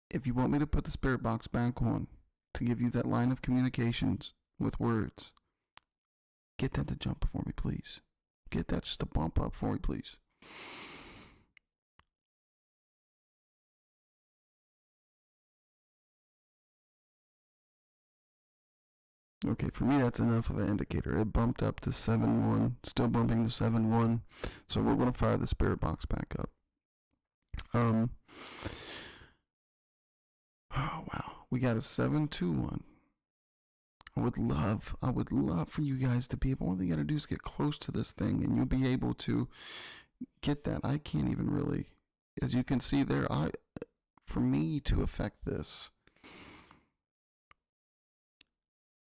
If you want me to put the spirit box back on to give you that line of communications with words, get that to jump for me, please. Get that just to bump up for me, please. Okay, for me that's enough of an indicator. It bumped up to 7-1, still bumping to 7-1. So we're going to fire the spirit box back up. Oh wow, we got a 7-2-1. I would love for you guys to be able, all you gotta do is get close to this thing and you'll be able to get that. I can't even really, as you can see there, for me to affect this,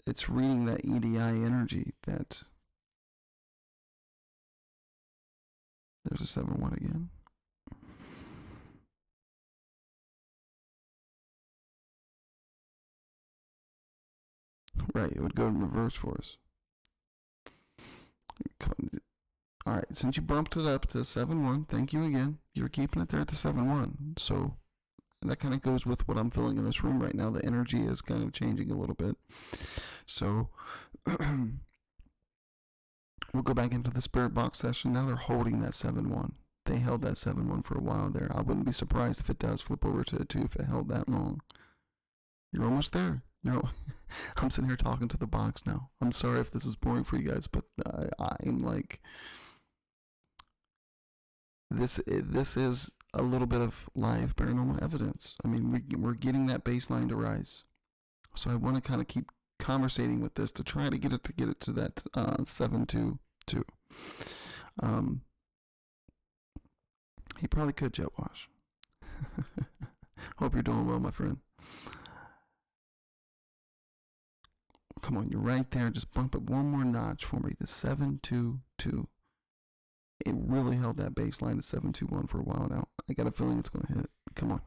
it's reading that EDI energy that, there's a 7-1 again. Right, it would go in reverse for us. Alright, since you bumped it up to 7-1, thank you again. You're keeping it there at the 7-1. So that kind of goes with what I'm feeling in this room right now. The energy is kind of changing a little bit. So we'll go back into the spirit box session. Now they're holding that 7-1. They held that 7-1 for a while there. I wouldn't be surprised if it does flip over to a 2 if it held that long. You're almost there. I'm sitting here talking to the box now. I'm sorry if this is boring for you guys, but I'm like, this is a little bit of live paranormal evidence. I mean, we're getting that baseline to rise. So I want to kind of keep conversating with this to try to get it to that 7-2-2. He probably could jet wash. Hope you're doing well, my friend. Come on, you're right there. Just bump it one more notch for me to 7-2-2. It really held that baseline to 7-2-1 for a while now. I got a feeling it's going to hit. Come on.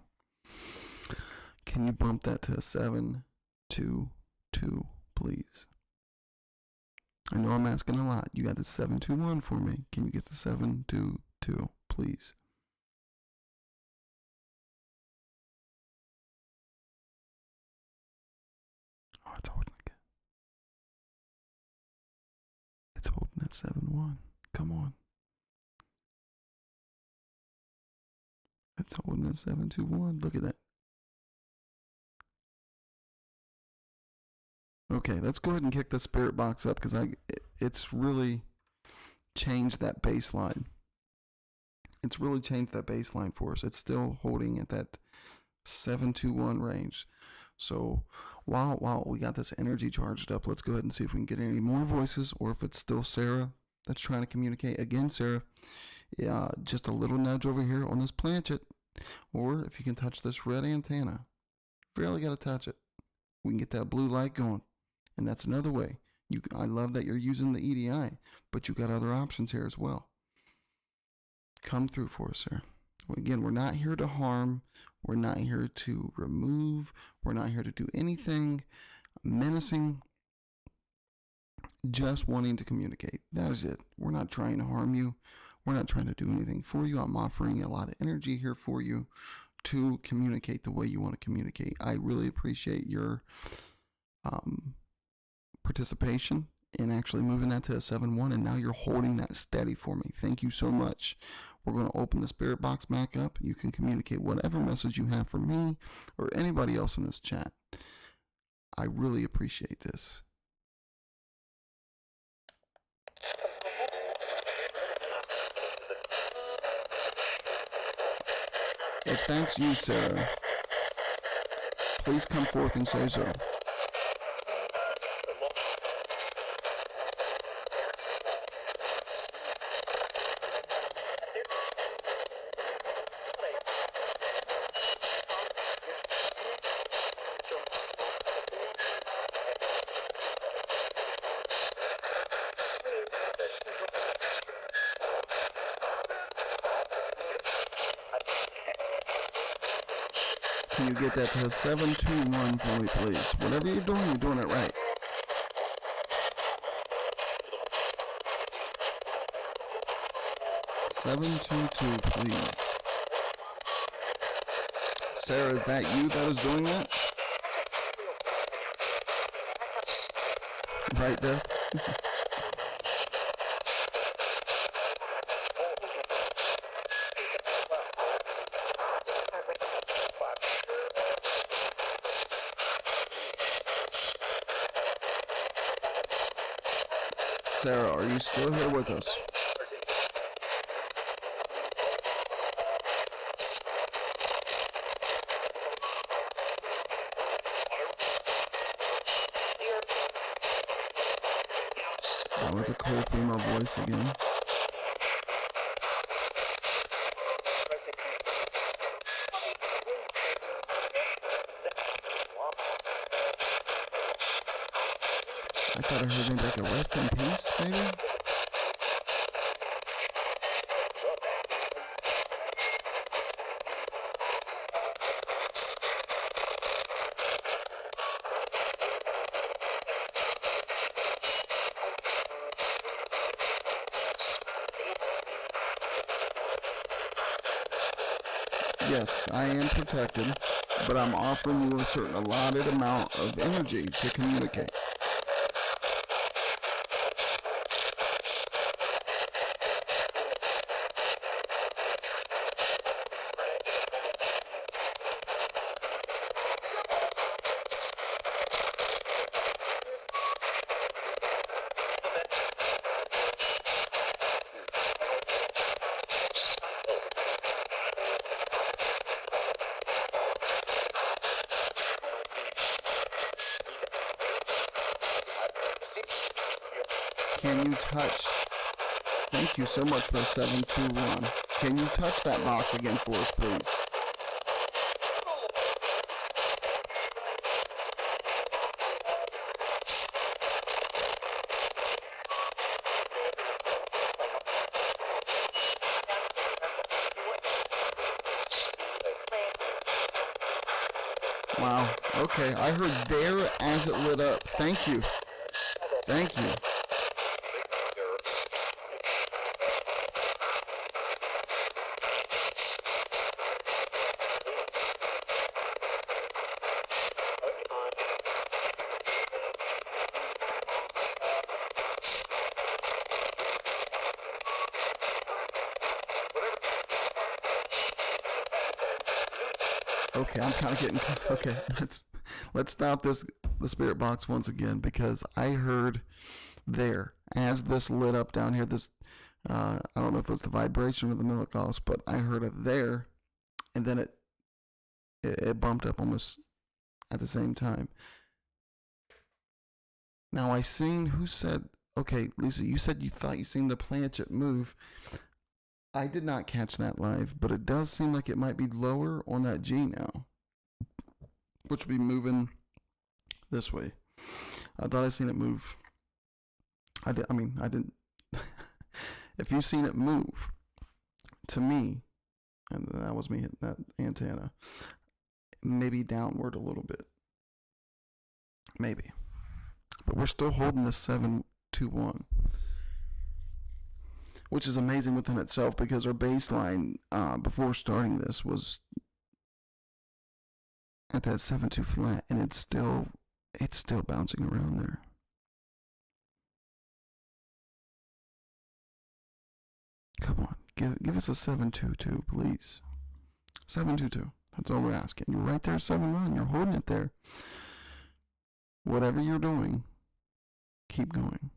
Can you bump that to a 7-2-2, please? I know I'm asking a lot. You got the 7-2-1 for me. Can you get the 7-2-2, please? Oh, it's holding again. It's holding at 7-1. Come on. It's holding at 7-2-1. Look at that. Okay, let's go ahead and kick the spirit box up because it's really changed that baseline. It's really changed that baseline for us. It's still holding at that 7-2-1 range. So while we got this energy charged up, let's go ahead and see if we can get any more voices or if it's still Sarah that's trying to communicate. Again, Sarah, just a little nudge over here on this planchet, or if you can touch this red antenna. Barely got to touch it. We can get that blue light going. And that's another way. I love that you're using the EDI, but you got other options here as well. Come through for us, sir. Again, we're not here to harm. We're not here to remove. We're not here to do anything menacing. Just wanting to communicate. That is it. We're not trying to harm you. We're not trying to do anything for you. I'm offering a lot of energy here for you to communicate the way you want to communicate. I really appreciate your participation in actually moving that to a 7-1, and now you're holding that steady for me. Thank you so much. We're going to open the spirit box back up. You can communicate whatever message you have for me or anybody else in this chat. I really appreciate this. If that's you, Sarah, please come forth and say so. Can you get that to a 7-2-1 for me, please? Whatever you're doing it right. Seven, 2-2, please. Sarah, is that you that is doing that? Right, Beth? Sarah, are you still here with us? That was a cool female voice again. I thought I heard maybe like a rest in peace, maybe? Yes, I am protected, but I'm offering you a certain allotted amount of energy to communicate. Can you touch? Thank you so much for 721. Can you touch that box again for us, please? Wow. Okay, I heard there as it lit up. Thank you. Thank you. Okay, I'm kind of getting okay. Let's stop the spirit box once again because I heard there as this lit up down here. This I don't know if it was the vibration or the millicos, but I heard it there, and then it bumped up almost at the same time. Now I seen who said okay, Lisa, you said you thought you seen the planchet move. I did not catch that live, but it does seem like it might be lower on that G now, which will be moving this way. I thought I seen it move. I didn't. If you seen it move, to me, and that was me hitting that antenna, maybe downward a little bit, maybe, but we're still holding this 721. Which is amazing within itself because our baseline before starting this was at that 7.2 flat, and it's still bouncing around there. Come on, give us a 7.22, please. 7.22. That's all we're asking. You're right there, 7.1. You're holding it there. Whatever you're doing, keep going.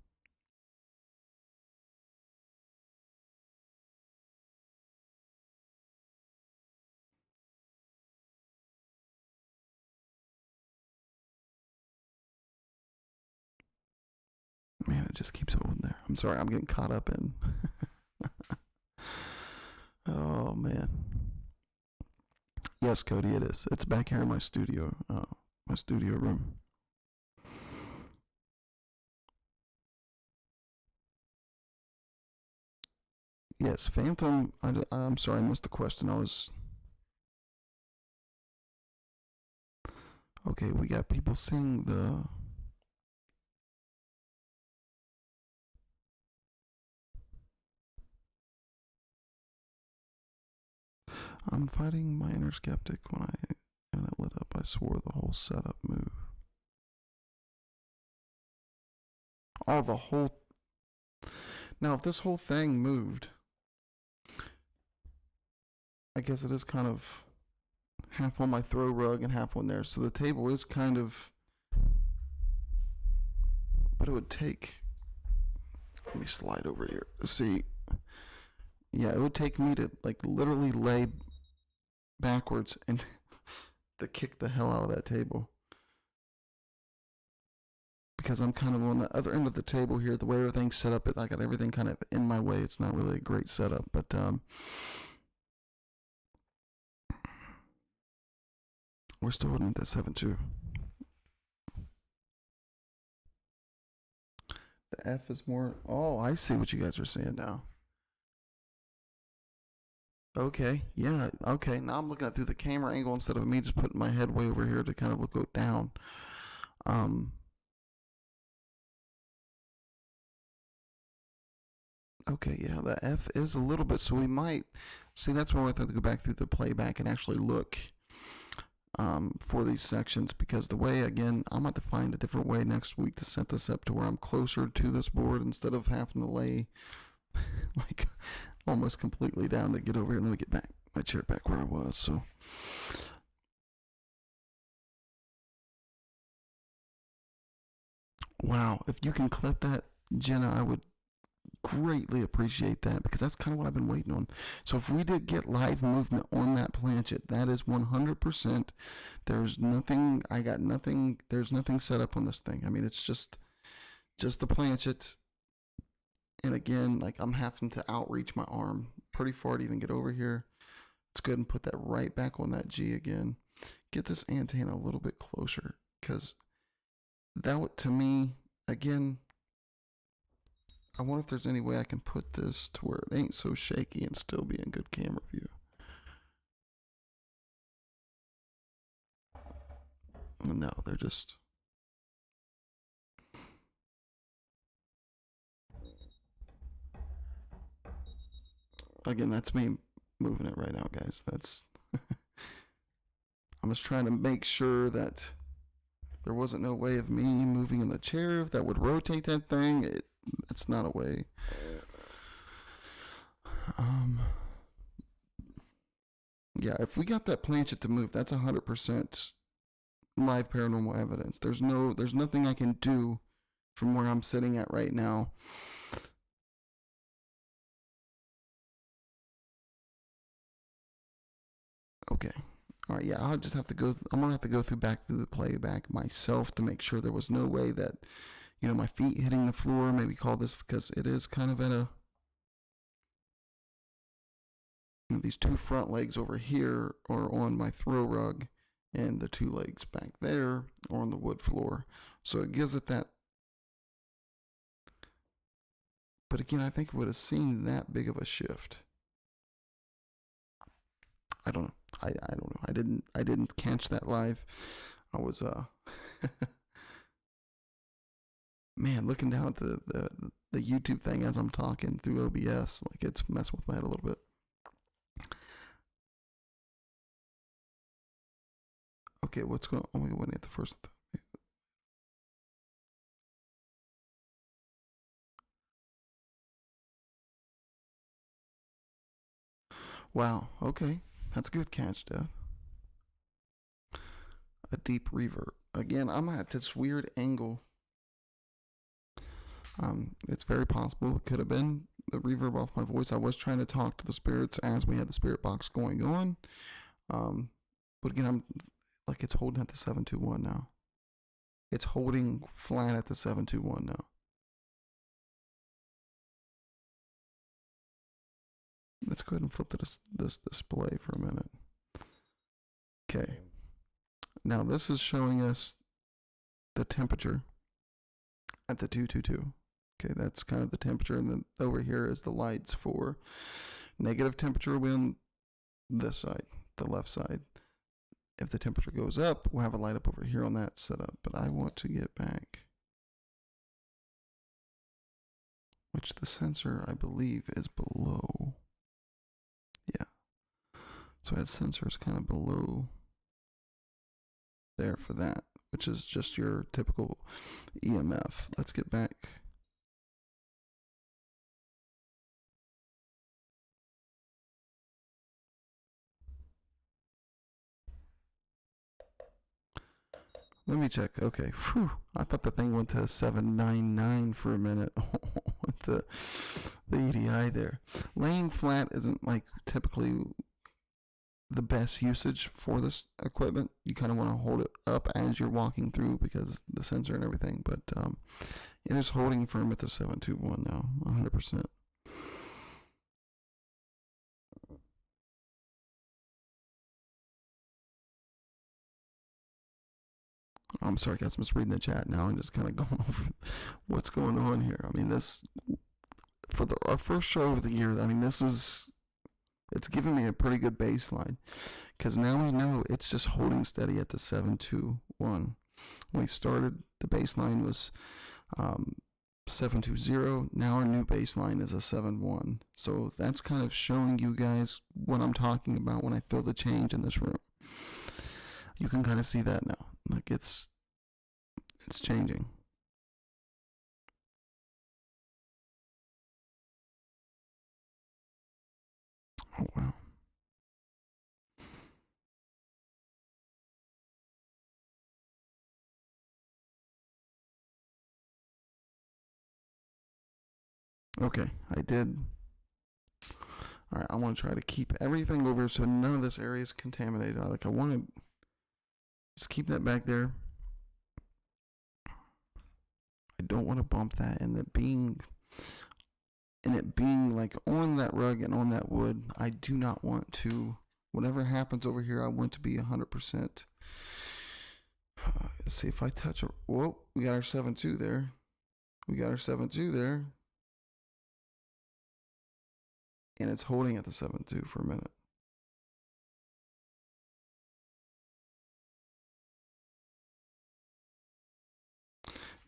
Man, it just keeps holding there. I'm sorry, I'm getting caught up in. Oh, man. Yes, Cody, it is. It's back here in my studio room. Yes, Phantom. I'm sorry, I missed the question. Okay, we got people seeing the. I'm fighting my inner skeptic when it lit up. I swore the whole setup move. Oh, the whole. Now, if this whole thing moved, I guess it is kind of half on my throw rug and half on there. So the table is kind of. But it would take. Let me slide over here. See, yeah, it would take me to like literally lay backwards and to kick the hell out of that table. Because I'm kind of on the other end of the table here. The way everything's set up, I got everything kind of in my way. It's not really a great setup, but we're still holding at that 7-2. The F is more. Oh, I see what you guys are saying now. Okay, yeah, okay. Now I'm looking at it through the camera angle instead of me just putting my head way over here to kind of look down. Um, okay, yeah, the F is a little bit, so we might see that's where we have to go back through the playback and actually look for these sections because the way, again, I'm going to find a different way next week to set this up to where I'm closer to this board instead of having to lay like almost completely down to get over here. Let me get back my chair back where I was. So, wow, if you can clip that, Jenna, I would greatly appreciate that because that's kind of what I've been waiting on. So if we did get live movement on that planchet, that is 100%. There's nothing. I got nothing. There's nothing set up on this thing. I mean, it's just the planchet. And again, like I'm having to outreach my arm pretty far to even get over here. Let's go ahead and put that right back on that G again. Get this antenna a little bit closer because that would, to me, again, I wonder if there's any way I can put this to where it ain't so shaky and still be in good camera view. No, they're just. Again, that's me moving it right now, guys. That's. I'm just trying to make sure that there wasn't no way of me moving in the chair that would rotate that thing. That's not a way. Um, yeah, if we got that planchet to move, that's 100% live paranormal evidence. There's nothing I can do from where I'm sitting at right now. Okay. All right. Yeah, I'll just have to go. I'm gonna have to go back through the playback myself to make sure there was no way that, my feet hitting the floor. Maybe call this because it is kind of at a. These two front legs over here are on my throw rug, and the two legs back there are on the wood floor. So it gives it that. But again, I think it would have seen that big of a shift. I don't know. I don't know. I didn't catch that live. I was man, looking down at the YouTube thing as I'm talking through OBS, like it's messing with my head a little bit. Okay, what's going on? We went at the first. Wow. Okay, that's a good catch, Dev. A deep reverb. Again, I'm at this weird angle. It's very possible it could have been the reverb off my voice. I was trying to talk to the spirits as we had the spirit box going on. But again, I'm like it's holding at the 721 now. It's holding flat at the 721 now. Let's go ahead and flip to this display for a minute. Okay. Now this is showing us the temperature at the 222. Okay, that's kind of the temperature, and then over here is the lights for negative temperature. Will be on this side, the left side. If the temperature goes up, we'll have a light up over here on that setup. But I want to get back, which the sensor I believe is below. Yeah. So that sensor is kind of below there for that, which is just your typical EMF. Let's get back. Let me check. Okay. Phew. I thought the thing went to 799 for a minute with the EDI there. Laying flat isn't like typically the best usage for this equipment. You kind of want to hold it up as you're walking through because the sensor and everything. But it is holding firm at the 721 now, 100%. I'm sorry, guys. I'm just reading the chat now and just kind of going over what's going on here. I mean, this for our first show of the year. I mean, it's giving me a pretty good baseline because now we know it's just holding steady at the 721. When we started, the baseline was 720. Now our new baseline is a 71. So that's kind of showing you guys what I'm talking about when I feel the change in this room. You can kind of see that now. Like it's changing. Oh wow. Okay, I did. All right, I want to try to keep everything over so none of this area is contaminated. Like I want to just keep that back there. I don't want to bump that, and it being like on that rug and on that wood. I do not want to. Whatever happens over here, I want to be 100%. Let's see if I touch. Whoa, we got our 7.2 there. We got our 7.2 there. And it's holding at the 7.2 for a minute.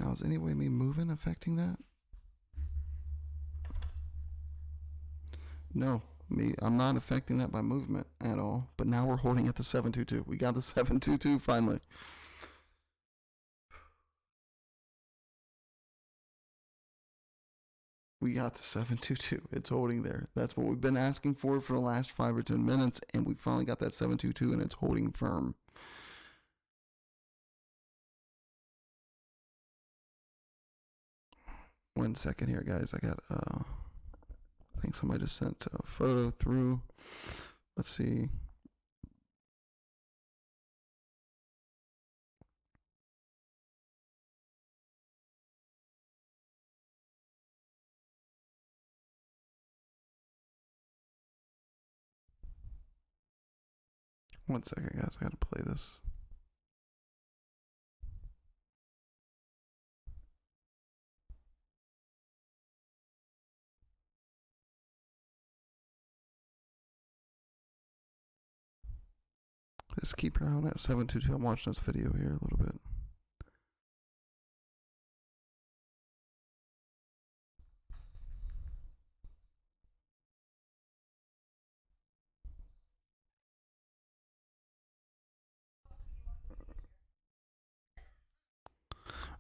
Now, is any way me moving affecting that? No, I'm not affecting that by movement at all. But now we're holding at the 7.22. We got the 7.22 finally. We got the 7.22. It's holding there. That's what we've been asking for the last 5 or 10 minutes, and we finally got that 7.22, and it's holding firm. One second here, guys. I got, I think somebody just sent a photo through. Let's see. One second, guys. I gotta play this. Just keep your eye on that 722. I'm watching this video here a little bit.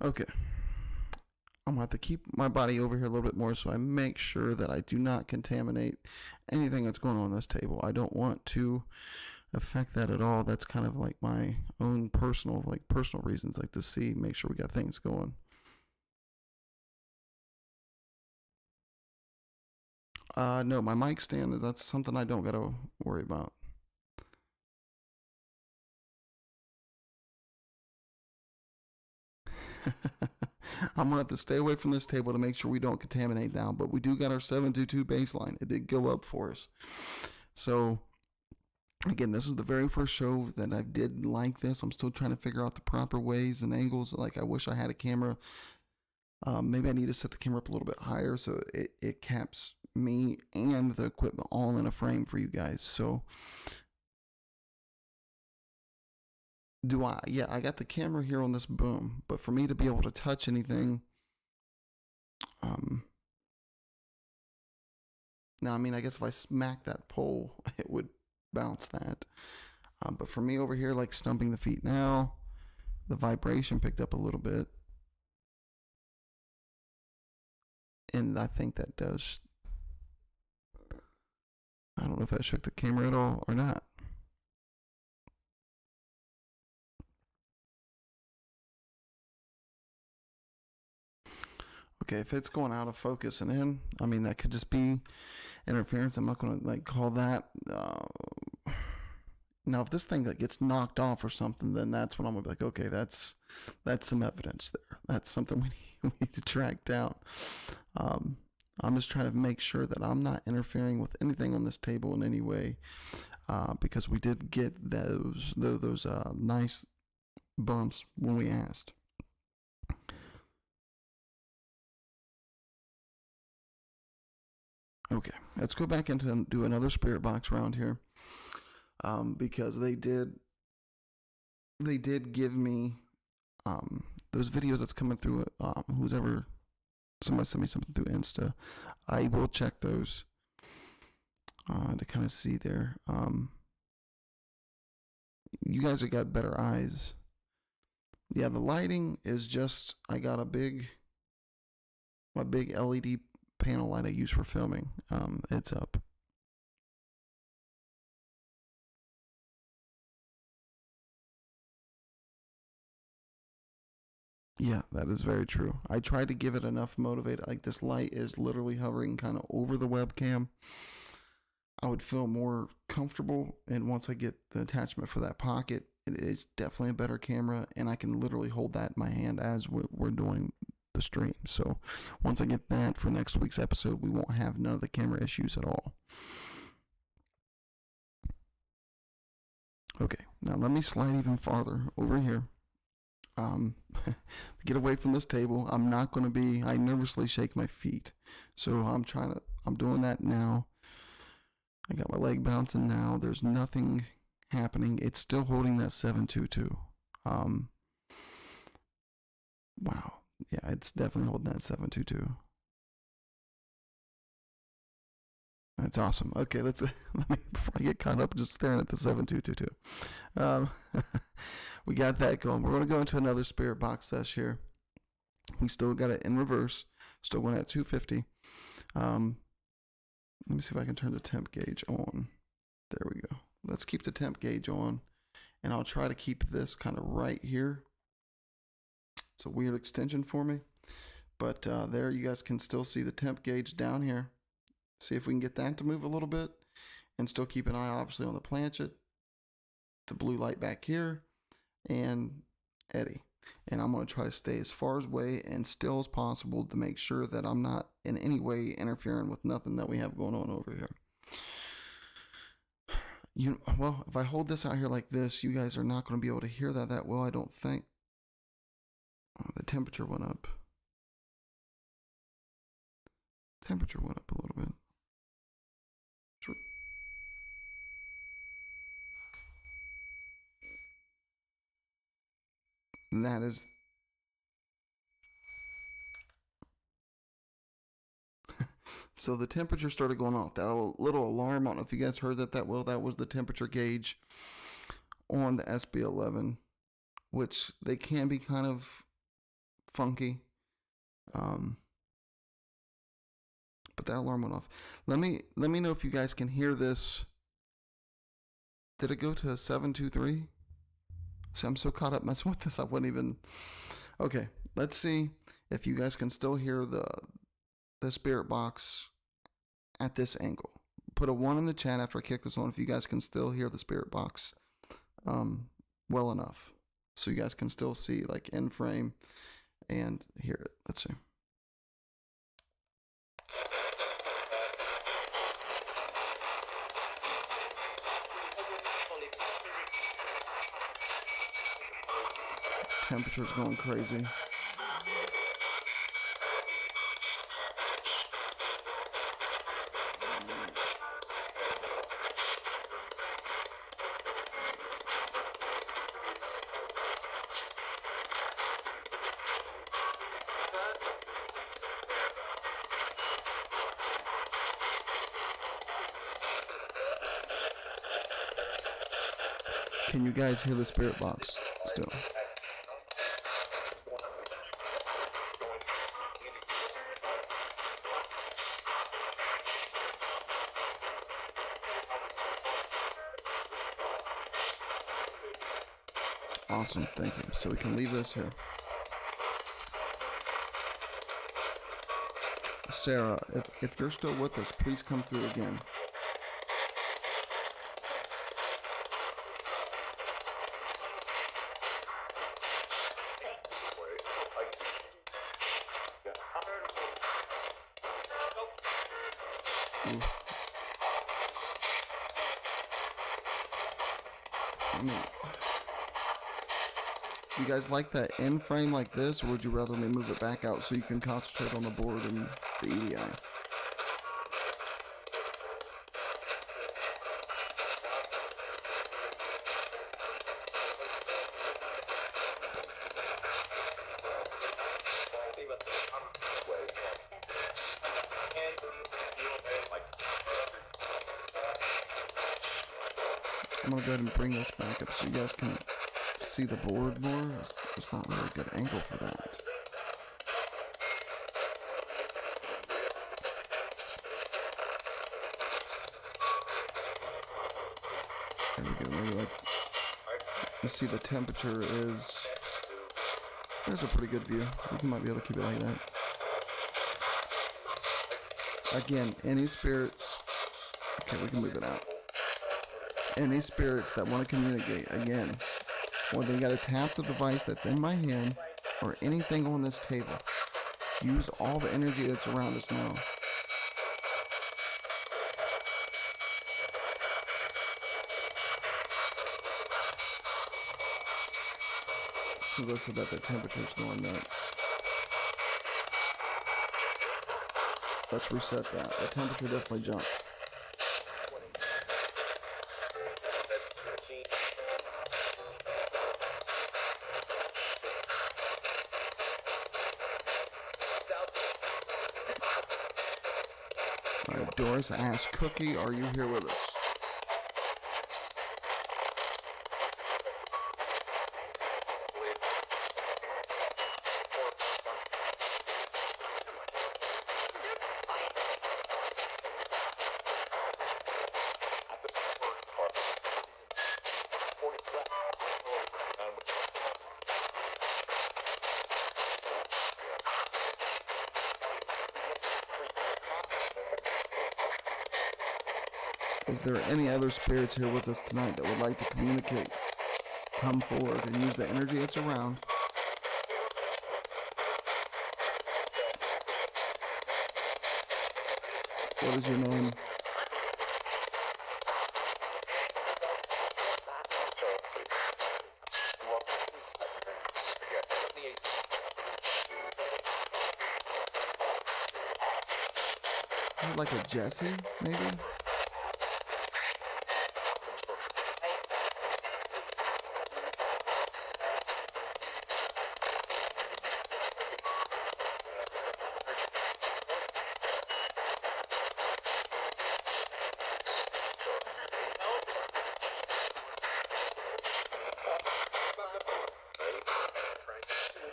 Okay. I'm gonna have to keep my body over here a little bit more so I make sure that I do not contaminate anything that's going on this table. I don't want to affect that at all. That's kind of like my own personal reasons, like to see, make sure we got things going. No, my mic stand, that's something I don't gotta worry about. I'm gonna have to stay away from this table to make sure we don't contaminate down. But we do got our 722 baseline. It did go up for us. So again, this is the very first show that I did like this. I'm still trying to figure out the proper ways and angles. Like I wish I had a camera. Maybe I need to set the camera up a little bit higher so it caps me and the equipment all in a frame for you guys. So do I? Yeah, I got the camera here on this boom, but for me to be able to touch anything, um, now I mean I guess if I smack that pole, it would bounce that. But for me over here, like stumping the feet now, the vibration picked up a little bit, and I think that does. I don't know if that shook the camera at all or not. Okay, if it's going out of focus and in, I mean, that could just be interference. I'm not going to like call that. Now, if this thing like gets knocked off or something, then that's when I'm gonna be like, okay, that's some evidence there. That's something we need to track down. Um, I'm just trying to make sure that I'm not interfering with anything on this table in any way, because we did get those nice bumps when we asked. Okay, let's go back into and do another spirit box round here, because they did give me those videos that's coming through. Who's ever somebody sent me something through Insta, I will check those to kind of see there. You guys have got better eyes. Yeah, the lighting is just, I got my big LED panel light I use for filming. It's up. Yeah, that is very true. I tried to give it enough motivate. Like, this light is literally hovering kind of over the webcam. I would feel more comfortable, and once I get the attachment for that pocket, it is definitely a better camera, and I can literally hold that in my hand as we're doing the stream. So once I get that for next week's episode, we won't have none of the camera issues at all. Okay, now let me slide even farther over here. Get away from this table. I'm not going to be, I nervously shake my feet. So I'm doing that now. I got my leg bouncing now. There's nothing happening. It's still holding that 722. Wow. Yeah, it's definitely holding that 722. That's awesome. Okay, let me, before I get caught up just staring at the 7222. We got that going. We're going to go into another spirit box sesh here. We still got it in reverse. Still going at 250. Let me see if I can turn the temp gauge on. There we go. Let's keep the temp gauge on, and I'll try to keep this kind of right here. It's a weird extension for me, but there you guys can still see the temp gauge down here. See if we can get that to move a little bit, and still keep an eye obviously on the planchet, the blue light back here, and Eddie. And I'm going to try to stay as far away and still as possible to make sure that I'm not in any way interfering with nothing that we have going on over here. Well, if I hold this out here like this, you guys are not going to be able to hear that well, I don't think. Oh, the temperature went up. Temperature went up a little bit. Sure. And that is... So the temperature started going off. That little alarm, I don't know if you guys heard that well. That was the temperature gauge on the SB11, which they can be kind of funky. But that alarm went off. Let me know if you guys can hear this. Did it go to 723? See, I'm so caught up messing with this, I wouldn't even... Okay, let's see if you guys can still hear the spirit box at this angle. Put a 1 in the chat after I kick this on if you guys can still hear the spirit box well enough, so you guys can still see like in frame and hear it. Let's see. Temperature's going crazy. Can you guys hear the spirit box still? Awesome, thank you. So we can leave this here. Sarah, if you're still with us, please come through again. Ooh. You guys like that end frame like this, or would you rather me move it back out so you can concentrate on the board and the EDI? I'm going to go ahead and bring this back up so you guys can see the board more. It's not really a good angle for that. There we go. Maybe like you see the temperature is. There's a pretty good view. We might be able to keep it like that. Again, any spirits. Okay, we can move it out. Any spirits that want to communicate, again, well, they got to tap the device that's in my hand or anything on this table. Use all the energy that's around us now. So listen that the temperature's going nuts. Let's reset that. The temperature definitely jumped. Alright, Doris asks, Cookie, are you here with us? Is there any other spirits here with us tonight that would like to communicate? Come forward and use the energy that's around. What is your name? Like a Jesse, maybe?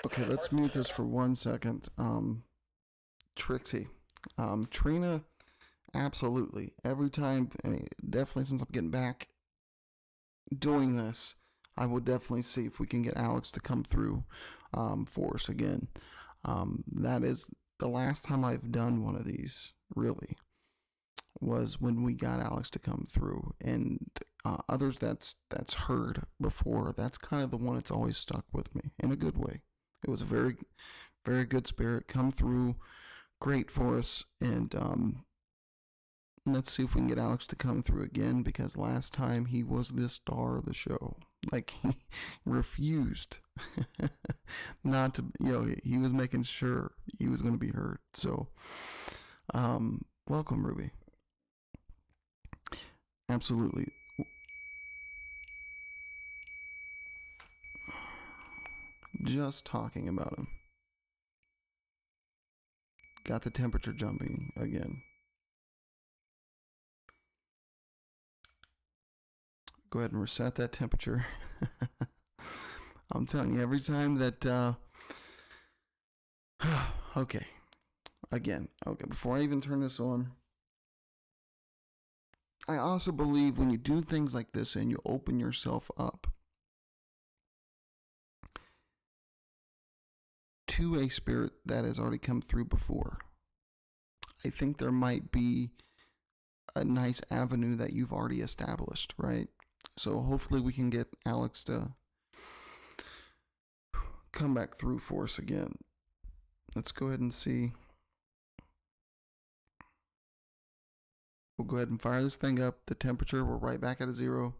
Okay, let's mute this for 1 second. Trixie. Trina, absolutely. Every time, I mean, definitely since I'm getting back doing this, I will definitely see if we can get Alex to come through for us again. That is the last time I've done one of these, really, was when we got Alex to come through. And others that's heard before, that's kind of the one that's always stuck with me in a good way. It was a very, very good spirit, come through, great for us, and let's see if we can get Alex to come through again, because last time he was the star of the show. Like, he refused not to, he was making sure he was going to be heard. So, welcome, Ruby. Absolutely. Just talking about him. Got the temperature jumping again. Go ahead and reset that temperature. I'm telling you, every time that, okay. Again, okay, before I even turn this on, I also believe when you do things like this and you open yourself up to a spirit that has already come through before, I think there might be a nice avenue that you've already established, right? So hopefully we can get Alex to come back through for us again. Let's go ahead and see. We'll go ahead and fire this thing up. The temperature, we're right back at a 0.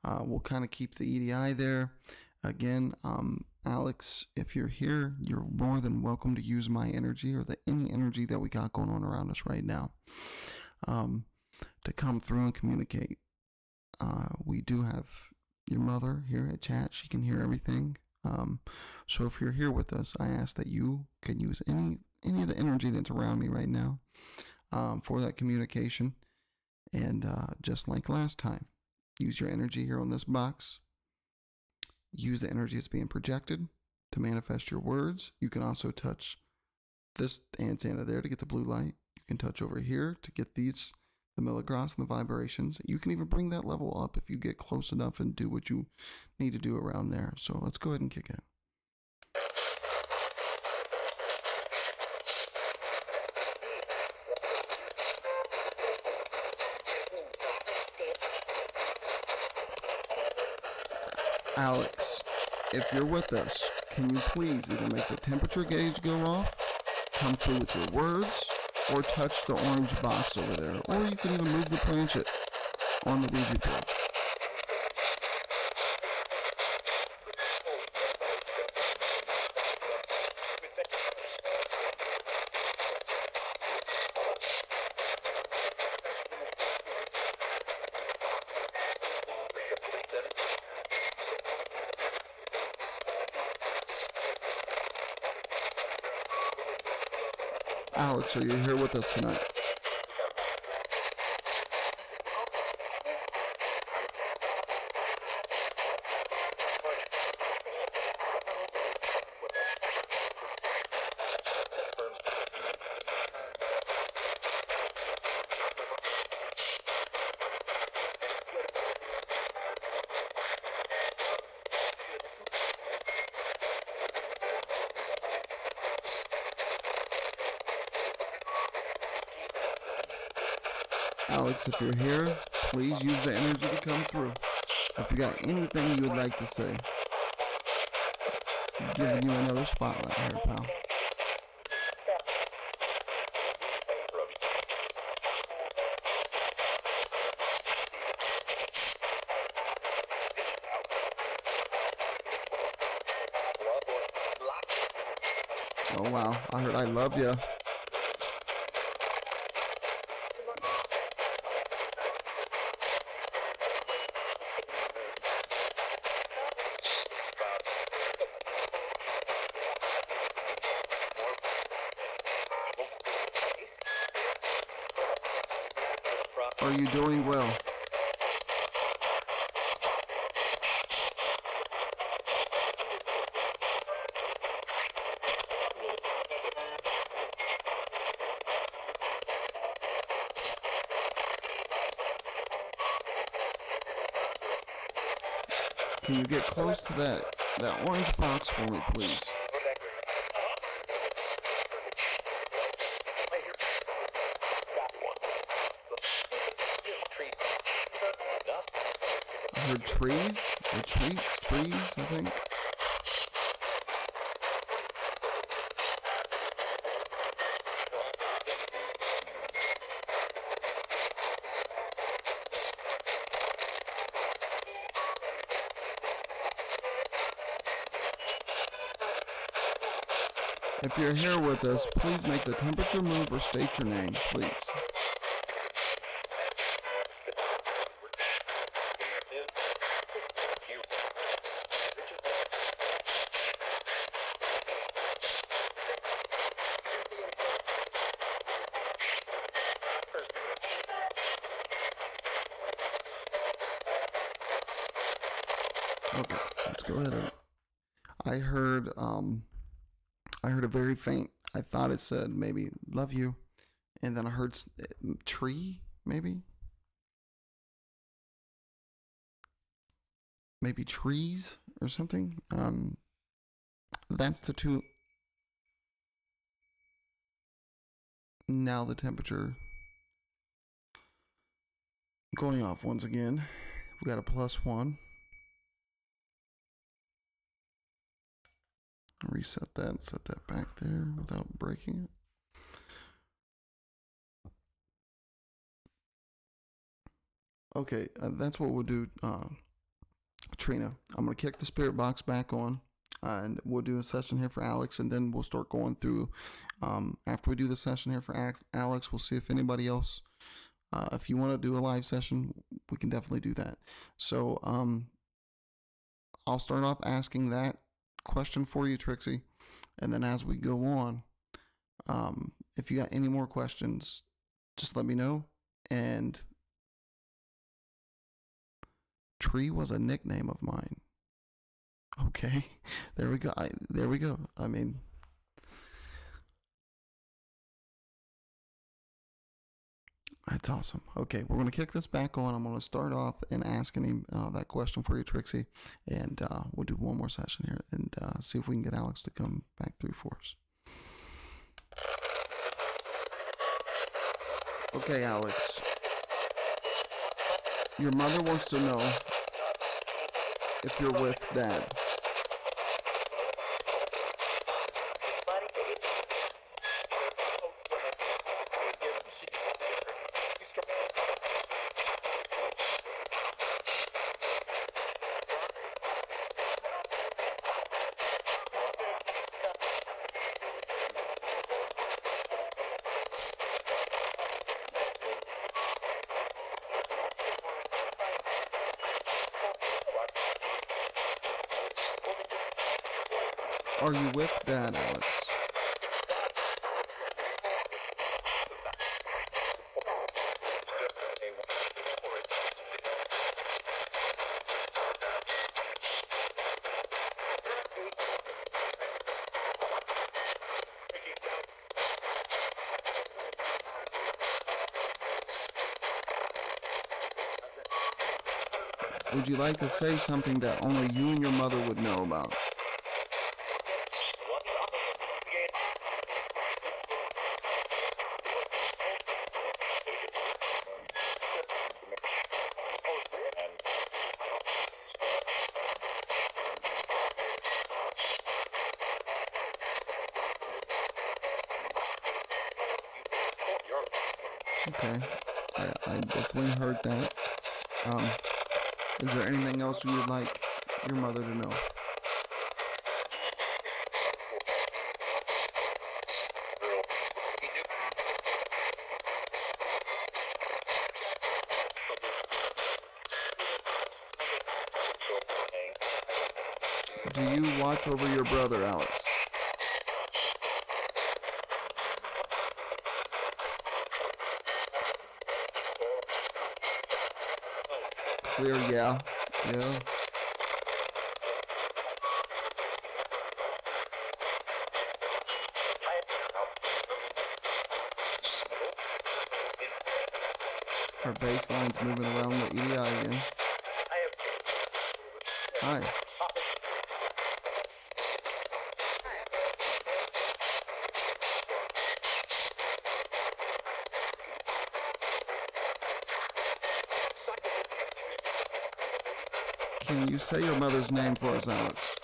We'll kind of keep the EDI there. Again, Alex, if you're here, you're more than welcome to use my energy or any energy that we got going on around us right now to come through and communicate. We do have your mother here at chat. She can hear everything. So if you're here with us, I ask that you can use any of the energy that's around me right now for that communication. And just like last time, use your energy here on this box. Use the energy that's being projected to manifest your words. You can also touch this antenna there to get the blue light. You can touch over here to get the milligrass and the vibrations. You can even bring that level up if you get close enough and do what you need to do around there. So let's go ahead and kick it. Alex, if you're with us, can you please either make the temperature gauge go off, come through with your words, or touch the orange box over there, or you can even move the planchet on the Ouija board. Alex, are you here with us tonight? Alex, if you're here, please use the energy to come through. If you got anything you would like to say, I'm giving you another spotlight here, pal. Oh wow, I heard I love ya. Are you doing well? Can you get close to that orange box for me, please? I heard trees, retreats, trees, I think. If you're here with us, please make the temperature move or state your name, please. Okay, let's go ahead. I heard a very faint, I thought it said maybe love you, and then I heard tree, maybe trees or something. That's the two. Now the temperature going off once again. We got a +1. Reset that, set that back there without breaking it. Okay, that's what we'll do, Trina. I'm going to kick the spirit box back on, and we'll do a session here for Alex, and then we'll start going through. After we do the session here for Alex, we'll see if anybody else, if you want to do a live session, we can definitely do that. So I'll start off asking that question for you, Trixie, and then as we go on, if you got any more questions, just let me know. And Tree was a nickname of mine. Okay, there we go. There we go. I mean, that's awesome. Okay, we're going to kick this back on. I'm going to start off and asking that question for you, Trixie, and we'll do one more session here and see if we can get Alex to come back through for us. Okay, Alex. Your mother wants to know if you're with Dad. Are you with Dad, Alex? Would you like to say something that only you and your mother would know about? Okay, I definitely heard that. Is there anything else you would like your mother to know? Do you watch over your brother, Alex? Clear, yeah. Yeah. Our baseline's moving around the EDI again. Hi. Can you say your mother's name for us, Alex?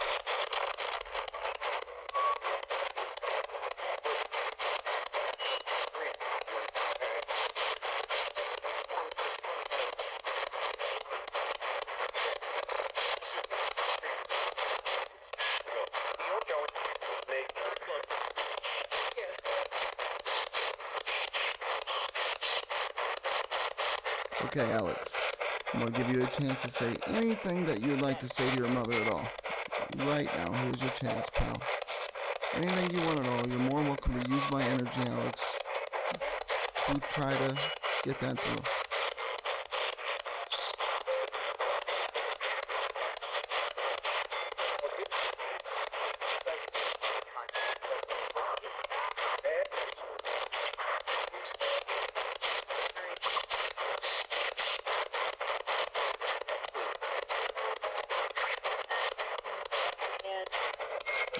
Okay, Alex. I'm going to give you a chance to say anything that you'd like to say to your mother at all. Right now, here's your chance, pal. Anything you want at all, you're more welcome to use my energy, Alex, to try to get that through.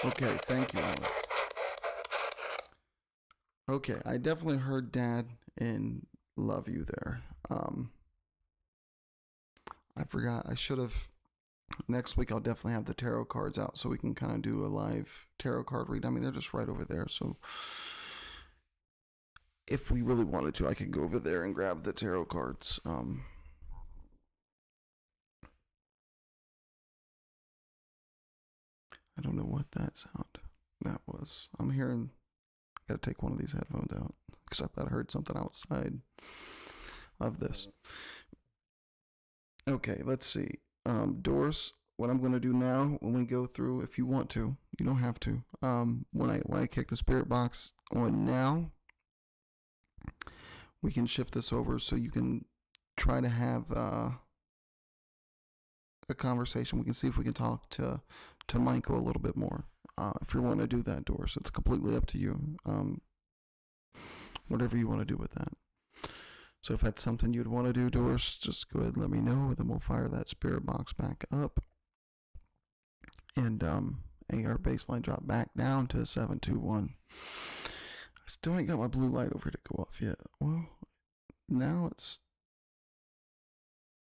Okay, thank you, Alex. Okay, I definitely heard Dad and love you there. I forgot. I should have. Next week, I'll definitely have the tarot cards out so we can kind of do a live tarot card read. I mean, they're just right over there. So if we really wanted to, I could go over there and grab the tarot cards. I don't know what that sound that was. I'm hearing. I gotta take one of these headphones out because I thought I heard something outside of this. Okay, let's see. Doors. What I'm gonna do now when we go through, if you want to, you don't have to. When I kick the spirit box on now, we can shift this over so you can try to have a conversation. We can see if we can talk to Michael a little bit more. If you want to do that, Doris, it's completely up to you. Whatever you want to do with that. So if that's something you'd want to do, Doris, just go ahead and let me know, and then we'll fire that spirit box back up. And AR baseline drop back down to 721. I still ain't got my blue light over to go off yet. Well, now it's...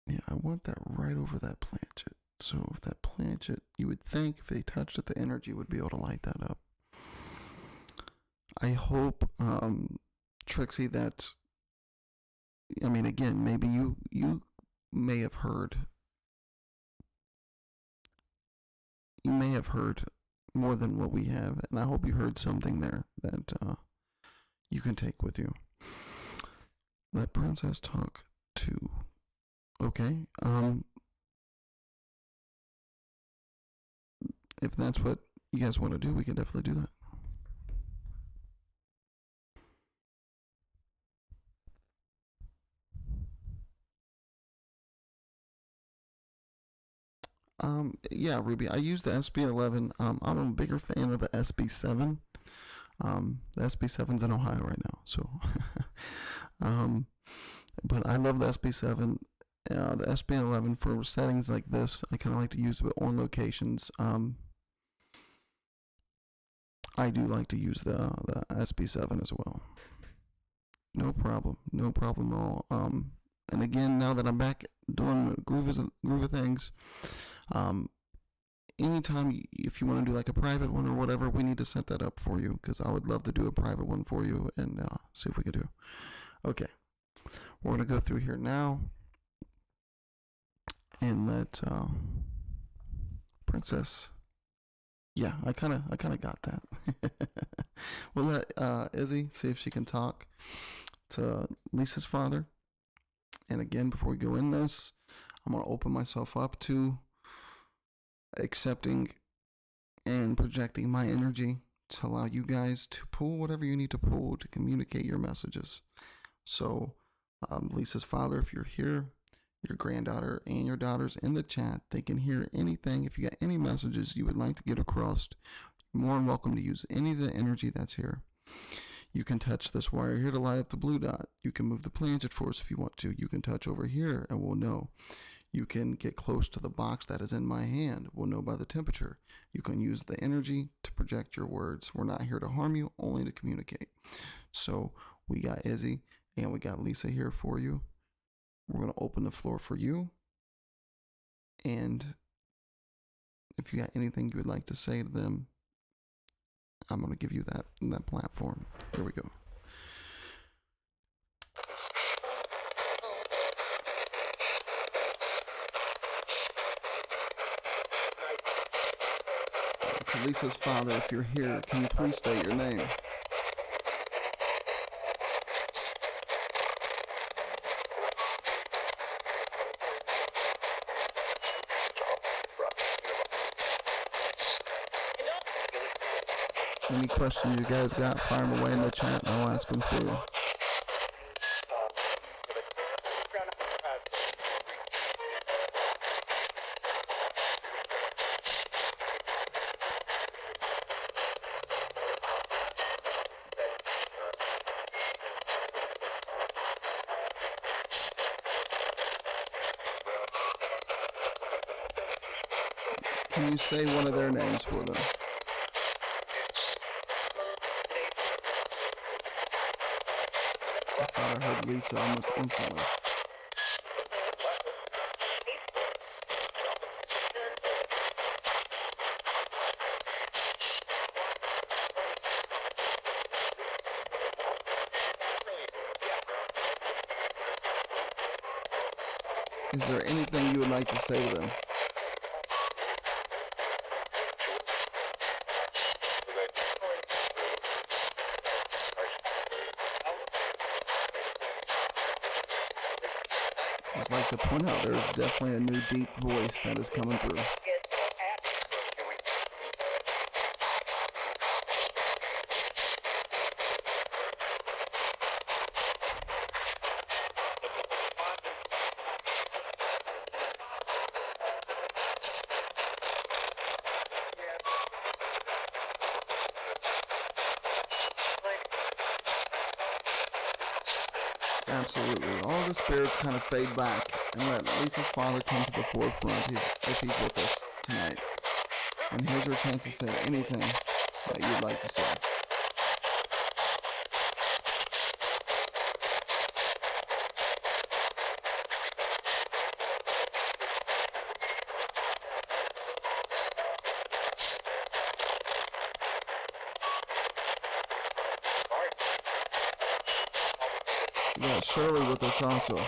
Yeah, I want that right over that planchet. So if that planchet, you would think if they touched it, the energy would be able to light that up. I hope, Trixie, that... I mean, again, maybe you may have heard... You may have heard more than what we have, and I hope you heard something there that you can take with you. Let Princess talk to... Okay, if that's what you guys want to do, we can definitely do that. Yeah, Ruby, I use the SB11. I'm a bigger fan of the SB7. The SB7's in Ohio right now, so. But I love the SB7. The SB11 for settings like this, I kind of like to use it on locations. I do like to use the SB7 as well. No problem, no problem at all. And again, now that I'm back doing the groove of things, anytime if you want to do like a private one or whatever, we need to set that up for you because I would love to do a private one for you and see if we can do. Okay, we're gonna go through here now and let Princess. Yeah, I kind of got that. We'll let Izzy see if she can talk to Lisa's father. And again, before we go in this, I'm gonna open myself up to accepting and projecting my energy to allow you guys to pull whatever you need to pull to communicate your messages. So, Lisa's father, if you're here, your granddaughter and your daughters in the chat, they can hear anything. If you got any messages you would like to get across, you're more than welcome to use any of the energy that's here. You can touch this wire here to light up the blue dot. You can move the planchet for us if you want to. You can touch over here and we'll know. You can get close to the box that is in my hand. We'll know by the temperature. You can use the energy to project your words. We're not here to harm you, only to communicate. So we got Izzy and we got Lisa here for you. We're going to open the floor for you. And if you got anything you would like to say to them, I'm going to give you that platform. Here we go. To Lisa's father, if you're here, can you please state your name? Any questions you guys got, fire them away in the chat and I'll ask them for you. Can you say one of their names for them? release it almost instantly. Is there anything you would like to say to them? I'd like to point out there's definitely a new deep voice that is coming through. Absolutely. All the spirits kind of fade back and let Lisa's father come to the forefront if he's with us tonight. And here's your chance to say anything that you'd like to say. We got Shirley with us also.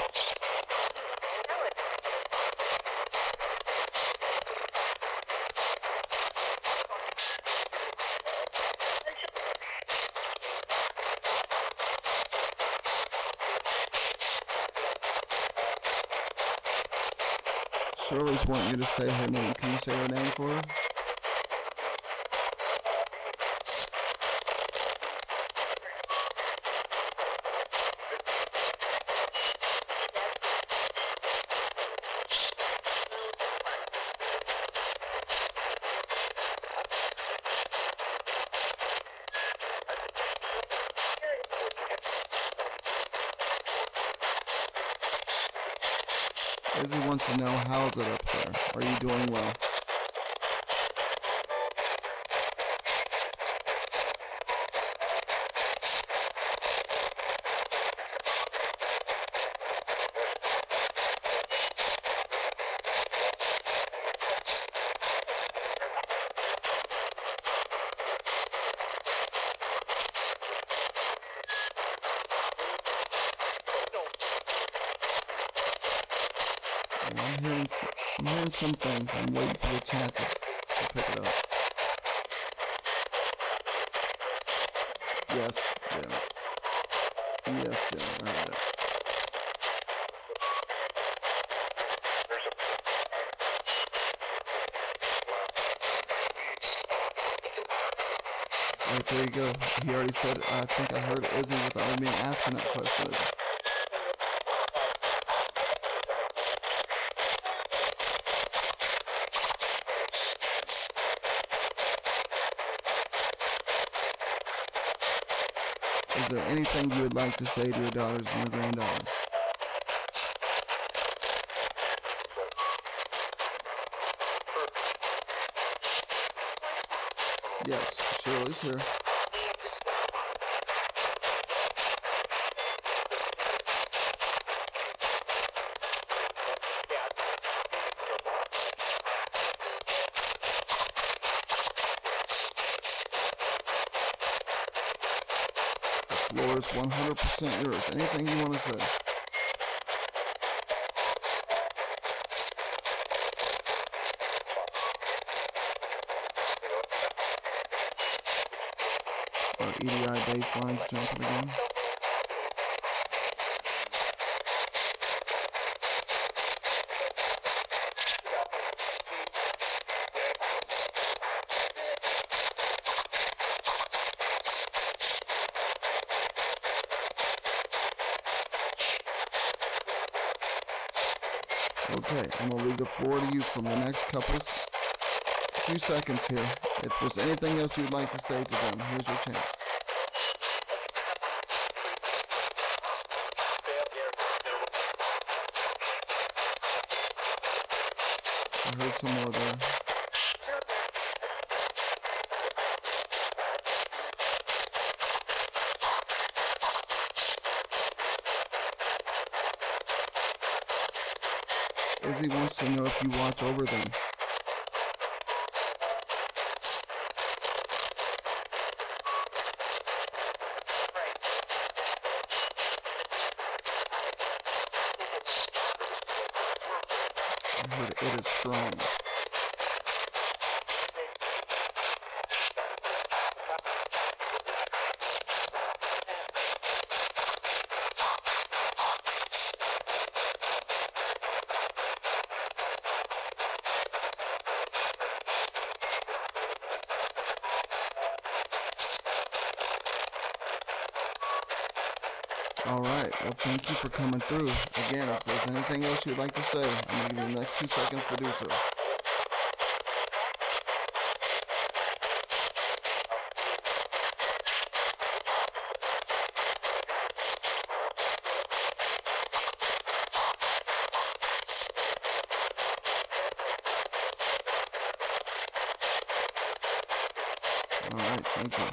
Shirley's wanting you to say her name. Can you say her name for her? Izzy wants to know, how's it up there? Are you doing well? I'm hearing some things. I'm waiting for the chat to pick it up. Yes, yeah. Yes, yeah, I heard it. Right, there you go. He already said it. I think I heard Izzy without me asking that question. Is there anything you would like to say to your daughters and your granddaughter? Yes, Shirley's here. The floor is 100% yours. Anything you want to say? Our EDI baseline's jumping again. Okay, I'm going to leave the floor to you for the next few seconds here. If there's anything else you'd like to say to them, here's your chance. I heard some more there. Izzy wants to know if you watch over them. I heard it is strong. All right. Well, thank you for coming through. Again, if there's anything else you'd like to say, I'm going to give you the next 2 seconds to do so. All right. Thank you.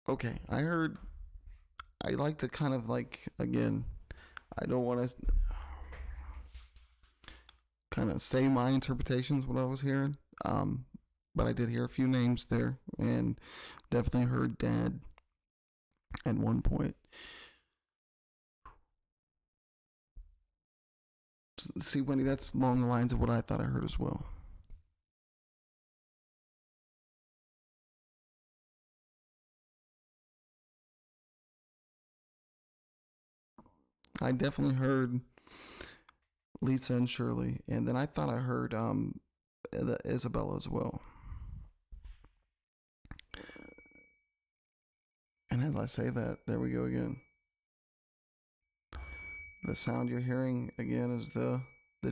Okay. I like to kind of like, again, I don't want to kind of say my interpretations what I was hearing. But I did hear a few names there, and definitely heard Dad at one point. See, Wendy, that's along the lines of what I thought I heard as well. I definitely heard Lisa and Shirley, and then I thought I heard Isabella as well. And as I say that, there we go again. The sound you're hearing again is the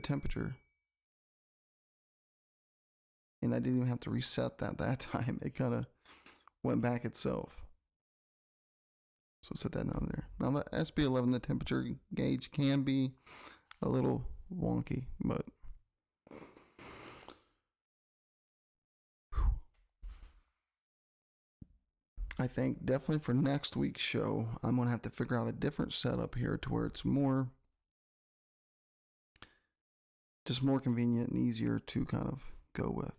temperature. And I didn't even have to reset that time. It kind of went back itself. So set that down there. Now the SB11, the temperature gauge can be a little wonky, but I think definitely for next week's show, I'm going to have to figure out a different setup here to where it's more convenient and easier to kind of go with.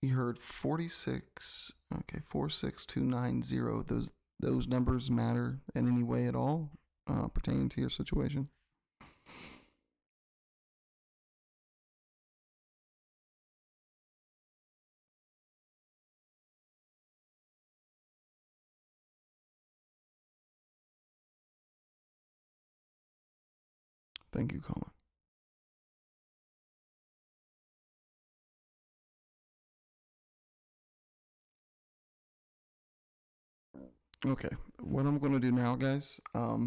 You heard 46, okay, 46290. Those numbers matter in any way at all pertaining to your situation? Thank you, Colin. Okay, what I'm going to do now, guys, let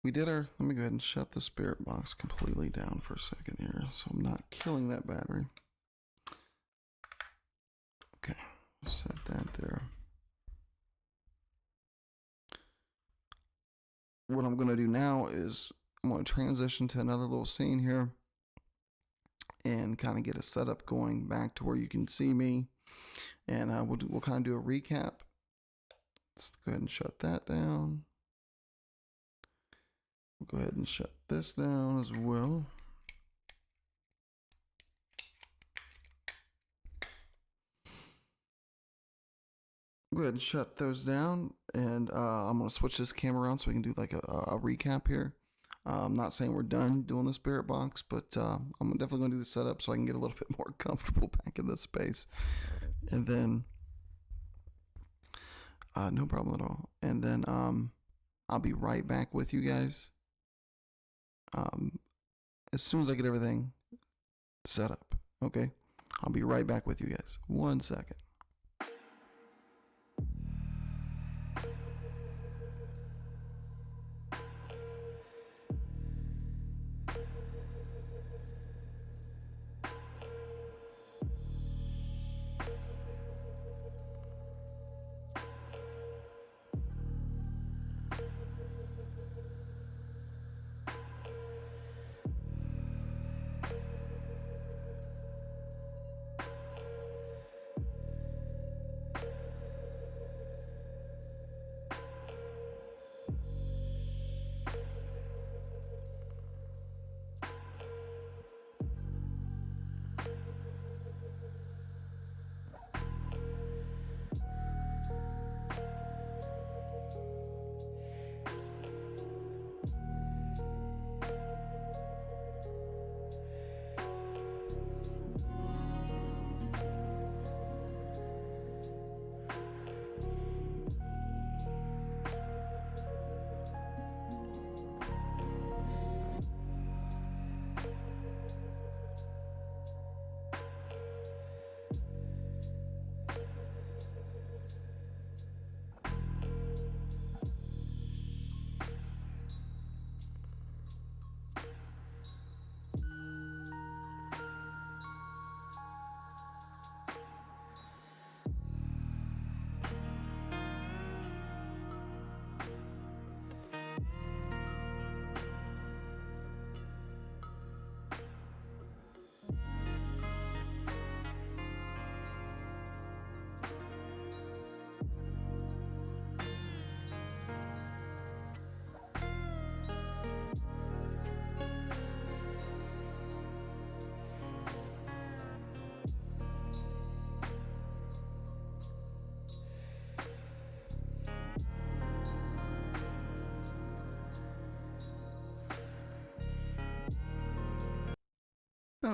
me go ahead and shut the spirit box completely down for a second here so I'm not killing that battery. Okay, set that there. What I'm going to do now is I'm going to transition to another little scene here and kind of get a setup going back to where you can see me, and we'll kind of do a recap. Let's go ahead and shut that down. We'll go ahead and shut this down as well. Go ahead and shut those down, and I'm going to switch this camera around so we can do like a recap here. I'm not saying we're done doing the spirit box, but I'm definitely going to do the setup so I can get a little bit more comfortable back in this space. And then, no problem at all. And then I'll be right back with you guys as soon as I get everything set up. Okay? I'll be right back with you guys. 1 second.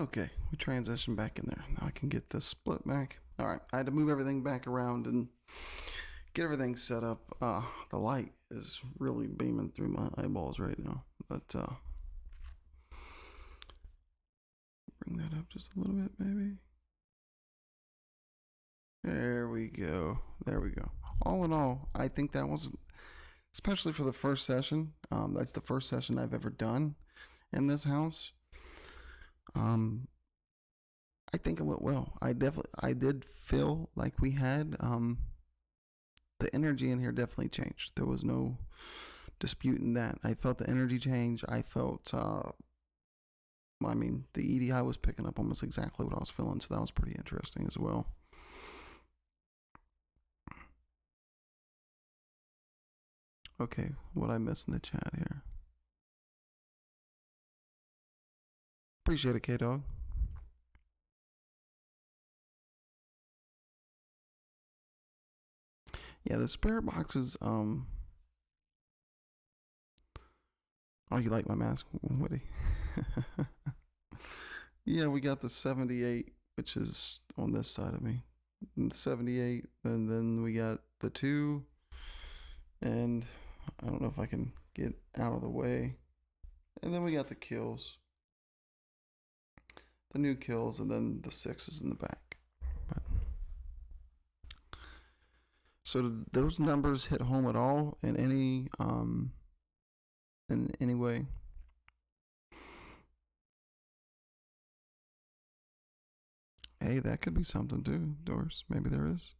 Okay, we transition back in there. Now I can get this split back. All right, I had to move everything back around and get everything set up. The light is really beaming through my eyeballs right now, but bring that up just a little bit, maybe. There we go. There we go. All in all, I think that was, especially for the first session. That's the first session I've ever done in this house. I think it went well. I did feel like we had the energy in here definitely changed. There was no disputing that. I felt the energy change. I felt, I mean, the EDI was picking up almost exactly what I was feeling, so that was pretty interesting as well. Okay, what I missed in the chat here. Appreciate it, K-Dog. Yeah, the spirit boxes, oh, you like my mask, Woody? Yeah, we got the 78, which is on this side of me. And 78, and then we got the 2, and I don't know if I can get out of the way. And then we got the kills. The new kills, and then the 6 is in the back. But, so did those numbers hit home at all in any way? Hey, that could be something too, Doris. Maybe there is.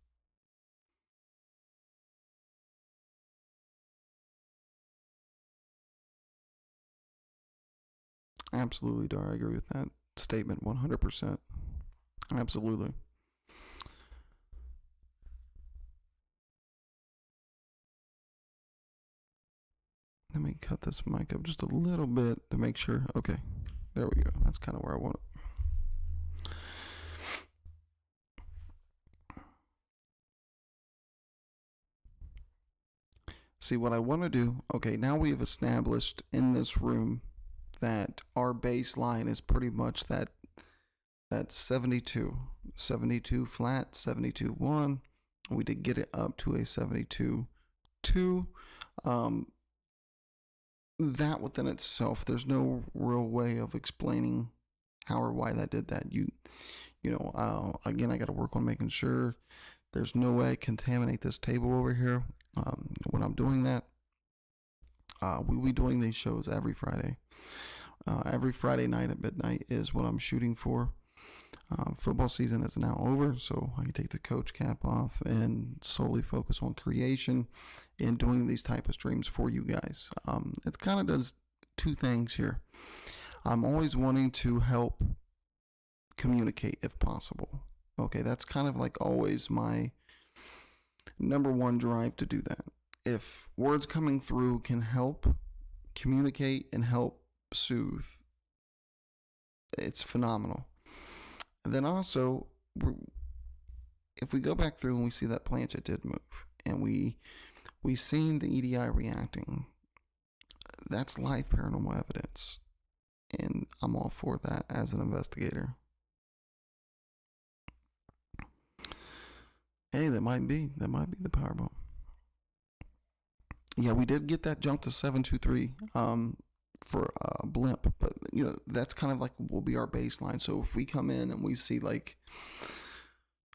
Absolutely, Dar. I agree with that statement 100%. Absolutely. Let me cut this mic up just a little bit to make sure. Okay, there we go. That's kind of where I want it. See, what I want to do, okay, now we have established in this room that our baseline is pretty much that 72 flat, 72 1. We did get it up to a 72 2. That within itself, there's no real way of explaining how or why that did that. Again, I got to work on making sure there's no way I contaminate this table over here. When I'm doing that, we'll be doing these shows every Friday. Every Friday night at midnight is what I'm shooting for. Football season is now over, so I can take the coach cap off and solely focus on creation and doing these type of streams for you guys. It kind of does two things here. I'm always wanting to help communicate if possible. Okay, that's kind of like always my number one drive to do that. If words coming through can help communicate and help soothe, it's phenomenal. And then also, if we go back through and we see that planchet did move, and we seen the EDI reacting, that's live paranormal evidence, and I'm all for that as an investigator. Hey, that might be the power bomb. Yeah, we did get that jump to 723 for blimp, but that's kind of like will be our baseline. So if we come in and we see like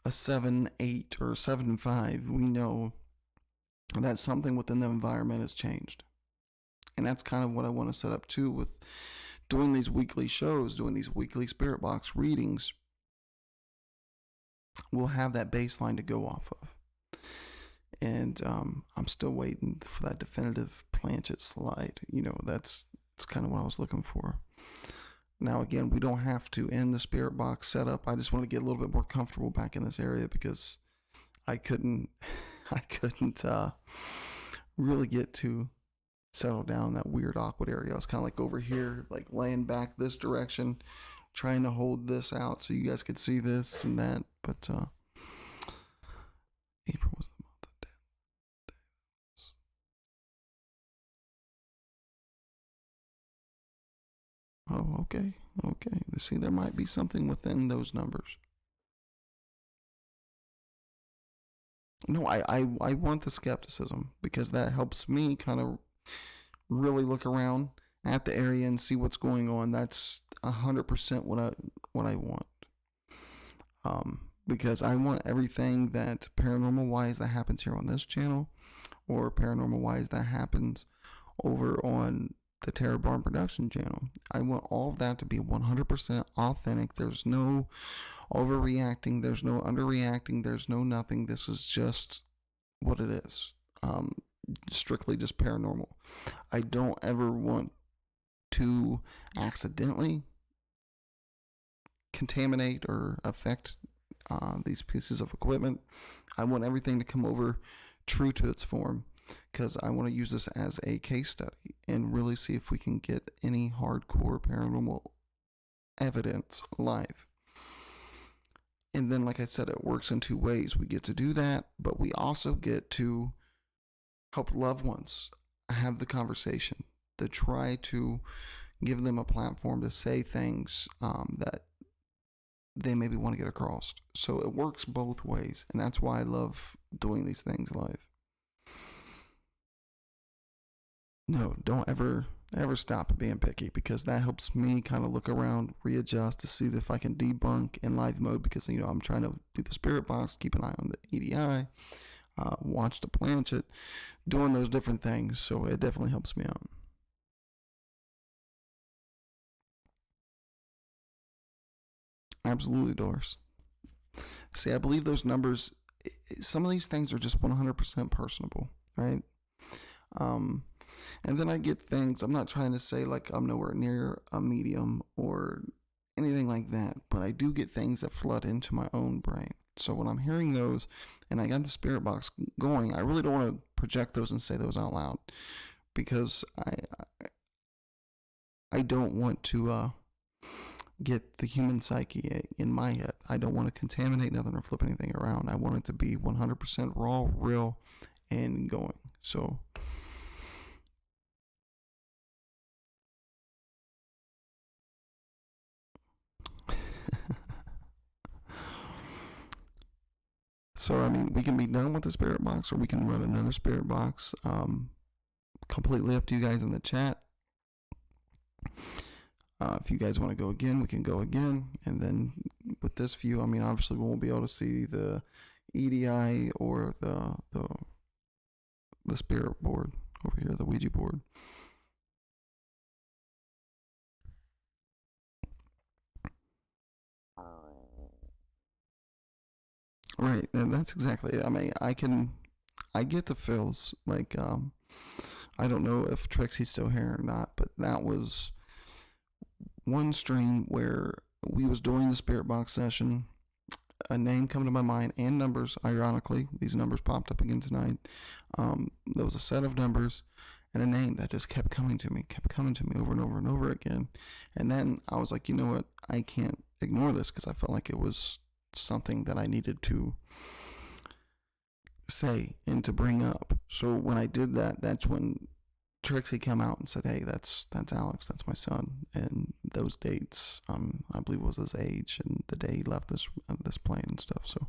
a 7.8 or 7.5, we know that something within the environment has changed. And that's kind of what I want to set up too with doing these weekly shows, doing these weekly spirit box readings. We'll have that baseline to go off of. And I'm still waiting for that definitive planchet slide. That's kind of what I was looking for. Now, again, we don't have to end the spirit box setup. I just want to get a little bit more comfortable back in this area because I couldn't really get to settle down in that weird, awkward area. I was kind of like over here, like laying back this direction, trying to hold this out so you guys could see this and that. But April was the month of death. Oh, okay. Okay. See, there might be something within those numbers. No, I want the skepticism because that helps me kind of really look around at the area and see what's going on. That's 100% what I want. Because I want everything that paranormal wise that happens here on this channel, or paranormal wise that happens over on the Terror Barn Production channel. I want all of that to be 100% authentic. There's no overreacting. There's no underreacting. There's no nothing. This is just what it is. Strictly just paranormal. I don't ever want to accidentally contaminate or affect these pieces of equipment. I want everything to come over true to its form because I want to use this as a case study and really see if we can get any hardcore paranormal evidence live. And then, like I said, it works in two ways. We get to do that, but we also get to help loved ones have the conversation, to try to give them a platform to say things that they maybe want to get across. So it works both ways, and that's why I love doing these things live. No, don't ever stop being picky because that helps me kind of look around, readjust to see if I can debunk in live mode because I'm trying to do the spirit box, keep an eye on the EDI, watch the planchet, doing those different things. So it definitely helps me out. Absolutely, Doris. See, I believe those numbers, some of these things are just 100% personable, right? Um, and then I get things, I'm not trying to say like I'm nowhere near a medium or anything like that, but I do get things that flood into my own brain. So when I'm hearing those and I got the spirit box going, I really don't want to project those and say those out loud because I don't want to get the human psyche in my head. I don't want to contaminate nothing or flip anything around. I want it to be 100% raw, real, and going. So, so I mean, we can be done with the spirit box, or we can run another spirit box. Completely up to you guys in the chat. If you guys want to go again, we can go again. And then with this view, I mean, obviously we won't be able to see the EDI or the spirit board over here, the Ouija board. Right, and that's exactly it. I mean, I get the feels. Like, I don't know if Trixie's still here or not, but that was one stream where we was doing the spirit box session. A name come to my mind and numbers. Ironically, these numbers popped up again tonight. There was a set of numbers and a name that just kept coming to me over and over and over again. And then I was like, you know what? I can't ignore this because I felt like it was something that I needed to say and to bring up. So when I did that, that's when Trixie came out and said, "Hey, that's Alex. That's my son." And those dates, I believe, was his age and the day he left this plane and stuff. So,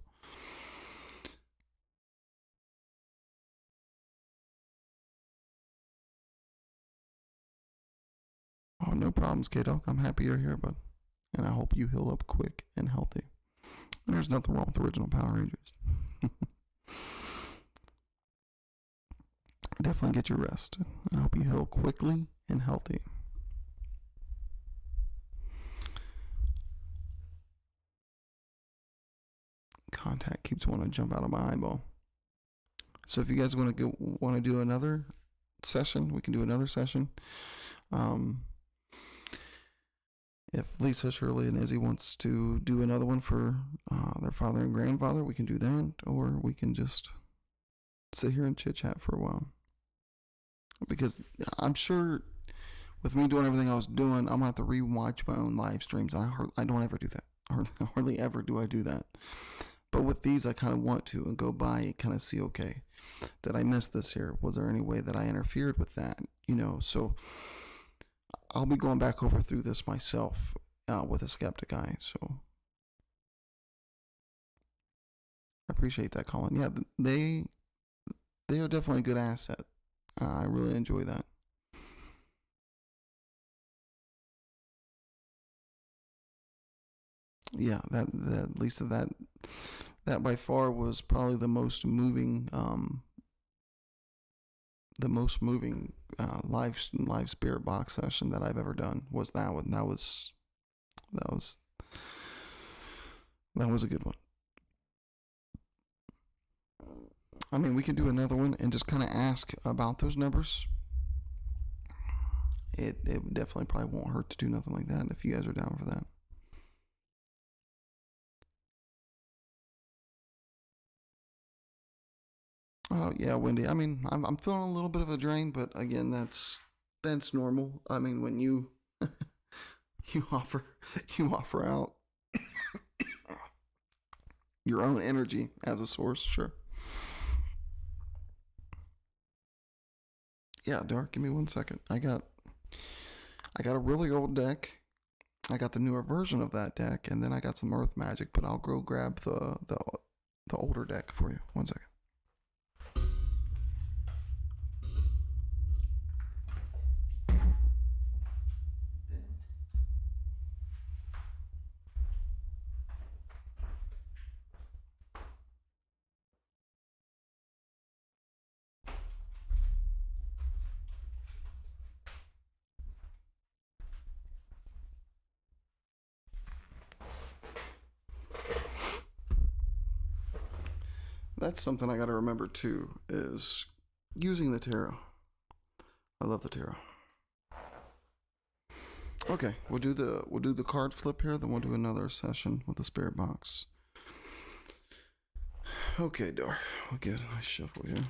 oh, no problems, kiddo. I'm happy you're here, bud, and I hope you heal up quick and healthy. And there's nothing wrong with original Power Rangers. Definitely get your rest. I hope you heal quickly and healthy. Contact keeps wanting to jump out of my eyeball. So if you guys want to do another session, we can do another session. If Lisa, Shirley, and Izzy wants to do another one for their father and grandfather, we can do that, or we can just sit here and chit chat for a while. Because I'm sure with me doing everything I was doing, I'm gonna have to rewatch my own live streams. I don't ever do that. Hardly ever do I do that. But with these, I kind of want to and go by and kind of see, okay, did I miss this here? Was there any way that I interfered with that? So I'll be going back over through this myself with a skeptic eye. So I appreciate that, Colin. Yeah, they are definitely a good asset. I really enjoy that. Yeah, that at least that by far was probably the most moving live spirit box session that I've ever done was that one. That was that was a good one. I mean, we can do another one and just kind of ask about those numbers. It definitely probably won't hurt to do nothing like that if you guys are down for that. Oh yeah, Wendy. I mean, I'm feeling a little bit of a drain, but again, that's normal. I mean, when you you offer you offer out your own energy as a source, sure. Yeah, Dark. Give me 1 second. I got a really old deck. I got the newer version of that deck, and then I got some Earth Magic. But I'll go grab the older deck for you. 1 second. That's something I got to remember too. Is using the tarot. I love the tarot. Okay, we'll do the card flip here, then we'll do another session with the spirit box. Okay, Dar. We'll get a nice shuffle here.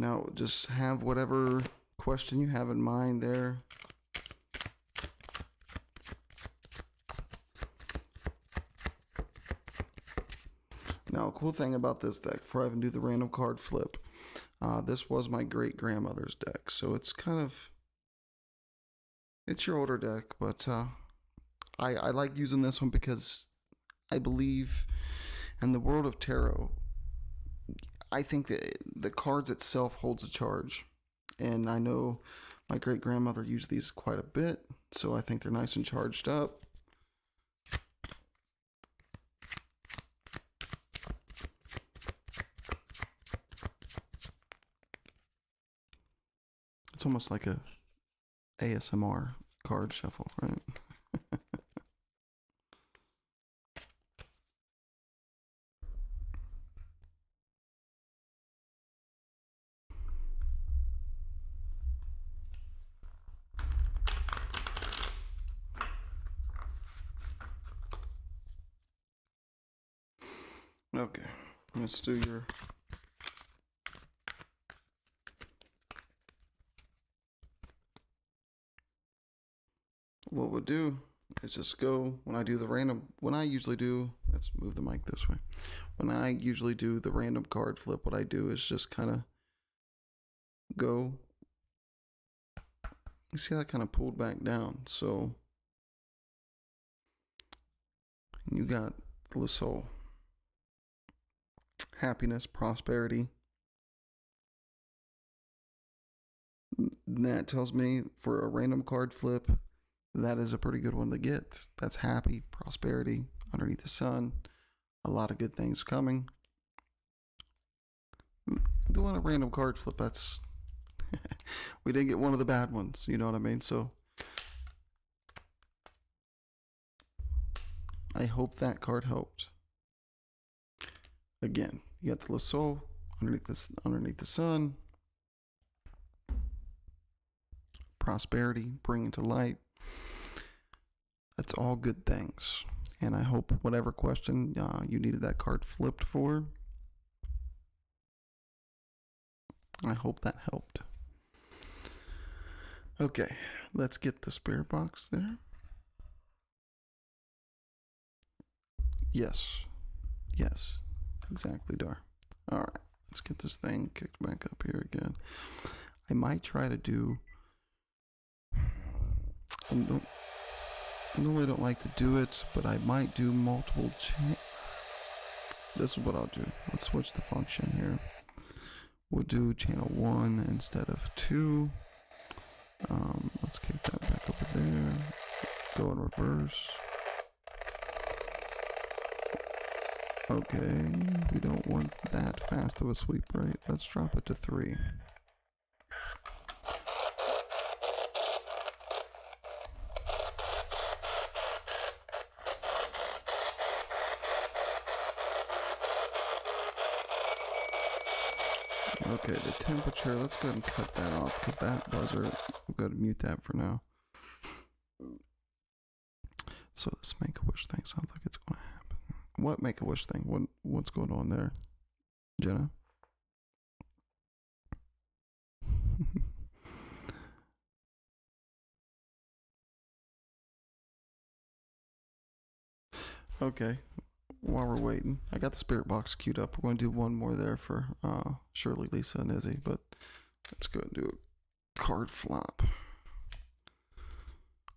Now, just have whatever question you have in mind there. Now, a cool thing about this deck, before I even do the random card flip, this was my great grandmother's deck, so it's your older deck, but I like using this one because I believe in the world of tarot. I think that the cards itself holds a charge, and I know my great grandmother used these quite a bit, so I think they're nice and charged up. It's almost like a ASMR card shuffle, right? Okay, let's do your. What we'll do is just go when I do the random. When I usually do, let's move the mic this way. When I usually do the random card flip, what I do is just kind of go. You see how that kind of pulled back down. So you got the soul, happiness, prosperity. That tells me for a random card flip, that is a pretty good one to get. That's happy, prosperity, underneath the sun, a lot of good things coming. Doing a random card flip, that's we didn't get one of the bad ones, you know what I mean? So I hope that card helped. Again, you got the Le Soul underneath the sun, prosperity, bringing to light. That's all good things. And I hope whatever question you needed that card flipped for, I hope that helped. Okay, let's get the spirit box there. Yes. Yes. Exactly, Dar. All right. Let's get this thing kicked back up here again. I might try to do. I normally don't like to do it, but I might do multiple. This is what I'll do. Let's switch the function here. We'll do channel 1 instead of 2. Let's kick that back over there. Go in reverse. Okay, we don't want that fast of a sweep rate. Let's drop it to 3. Okay, the temperature, let's go ahead and cut that off because that buzzer, we'll go ahead and mute that for now. So this Make-A-Wish thing sounds like it's going to happen. What Make-A-Wish thing? What's going on there, Jenna? Okay, while we're waiting, I got the spirit box queued up. We're going to do one more there for Shirley, Lisa, and Izzy, but let's go and do a card flop.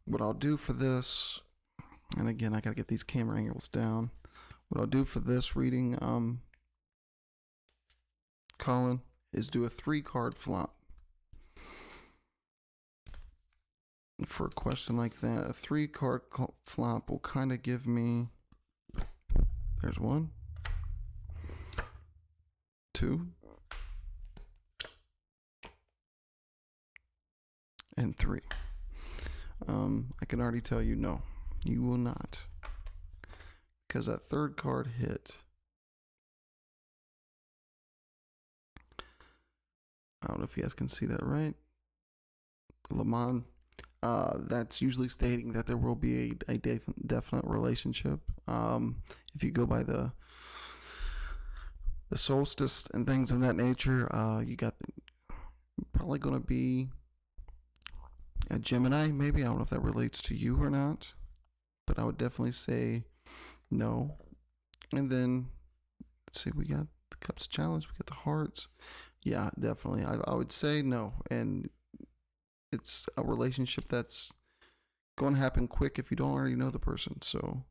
What I'll do for this, and again, I got to get these camera angles down. What I'll do for this reading, Colin, is do a 3-card flop. For a question like that, a 3-card flop will kind of give me. There's 1, 2, and 3. I can already tell you no, you will not, because that 3rd card hit. I don't know if you guys can see that right. Lamont. That's usually stating that there will be a definite relationship. If you go by the solstice and things of that nature, you got probably going to be a Gemini, maybe. I don't know if that relates to you or not, but I would definitely say no. And then, let's see, we got the Cups Challenge, we got the Hearts. Yeah, definitely. I would say no. And it's a relationship that's going to happen quick if you don't already know the person. So,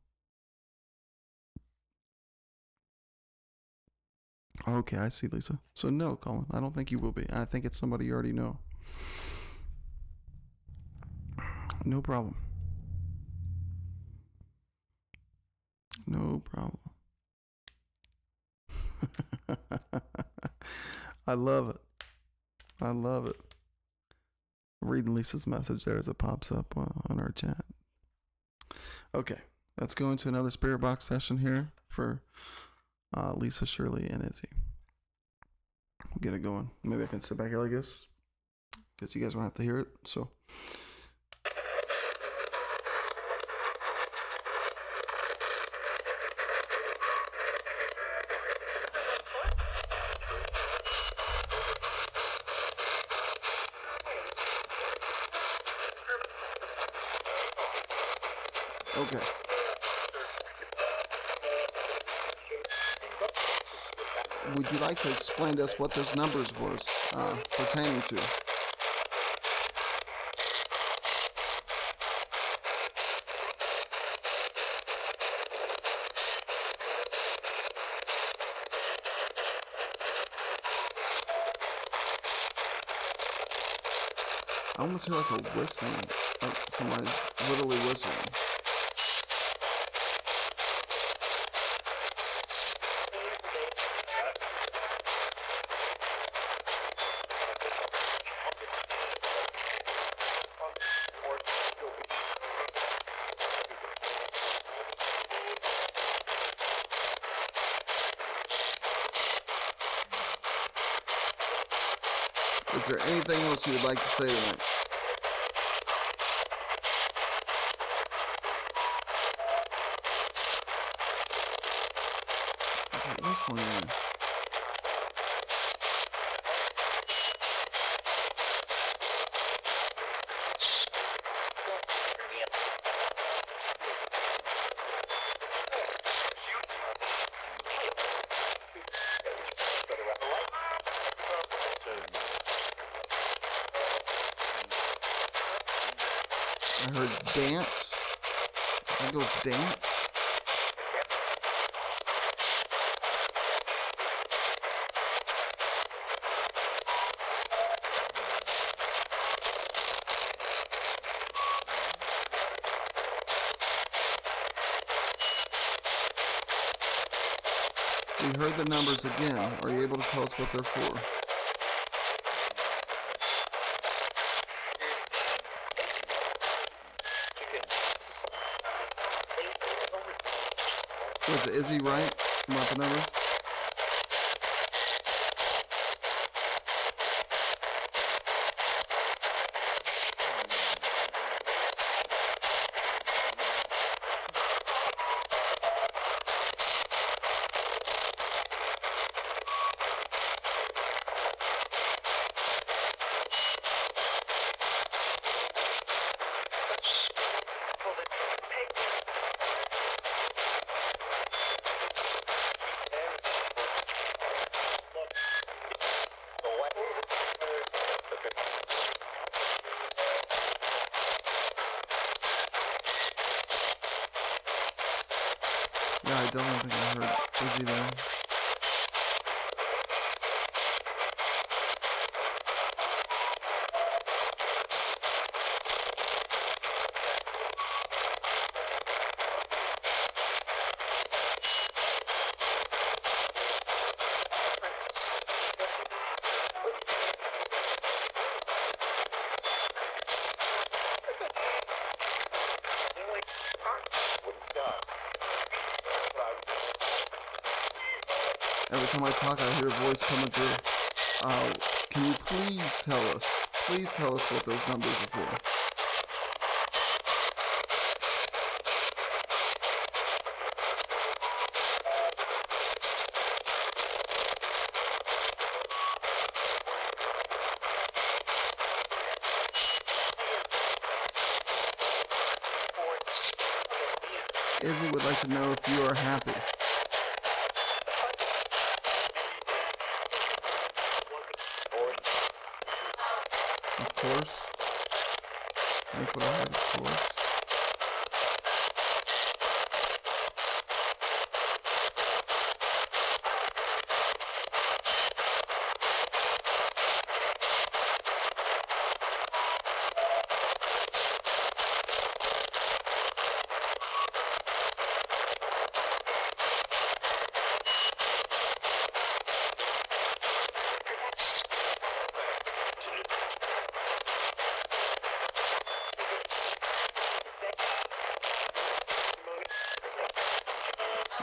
okay, I see, Lisa. So no, Colin, I don't think you will be. I think it's somebody you already know. No problem. No problem. I love it. I love it. Reading Lisa's message there as it pops up on our chat. Okay, let's go into another spirit box session here for Lisa, Shirley, and Izzy. We'll get it going. Maybe I can sit back here like this because you guys won't have to hear it. So. Okay. Would you like to explain to us what those numbers were pertaining to? I almost hear like a whistling, like somebody's literally whistling. Is there anything else you would like to say tonight? Is it whistling there? I heard dance. I think it was dance. We heard the numbers again. Are you able to tell us what they're for? Is he right about the numbers? Yeah, I don't think I heard Izzy there. Every time I talk, I hear a voice coming through. Can you please tell us what those numbers are for? Izzy would like to know if you are happy. Of course. That's what I heard, of course.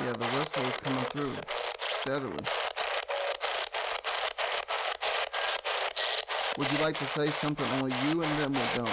Yeah, the whistle is coming through steadily. Would you like to say something? Only you and them will know.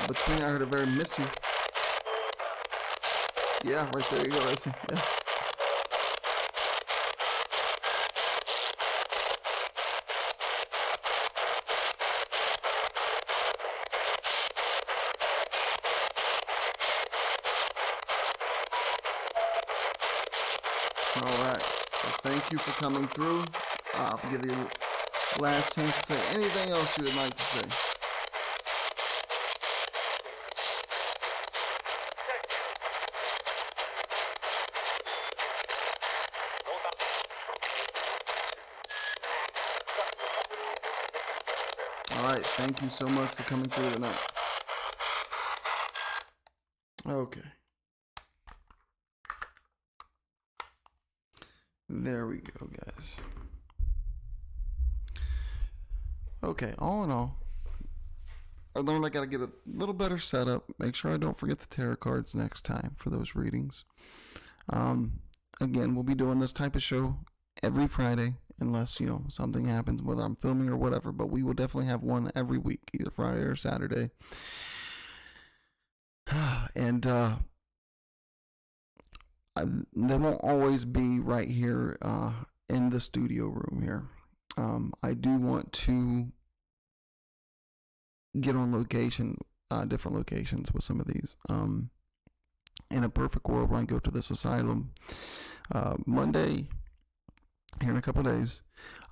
Between, I heard a very miss you. Yeah, right there you go, Izzy. Yeah. All right. Well, thank you for coming through. I'll give you a last chance to say anything else you would like to say. Alright, thank you so much for coming through tonight. Okay. There we go, guys. Okay, all in all, I learned I gotta get a little better setup. Make sure I don't forget the tarot cards next time for those readings. Again, we'll be doing this type of show every Friday, unless, something happens, whether I'm filming or whatever, but we will definitely have one every week, either Friday or Saturday. And they won't always be right here in the studio room here. I do want to get on location, different locations with some of these. In a perfect world, when I go to this asylum Monday, here in a couple of days,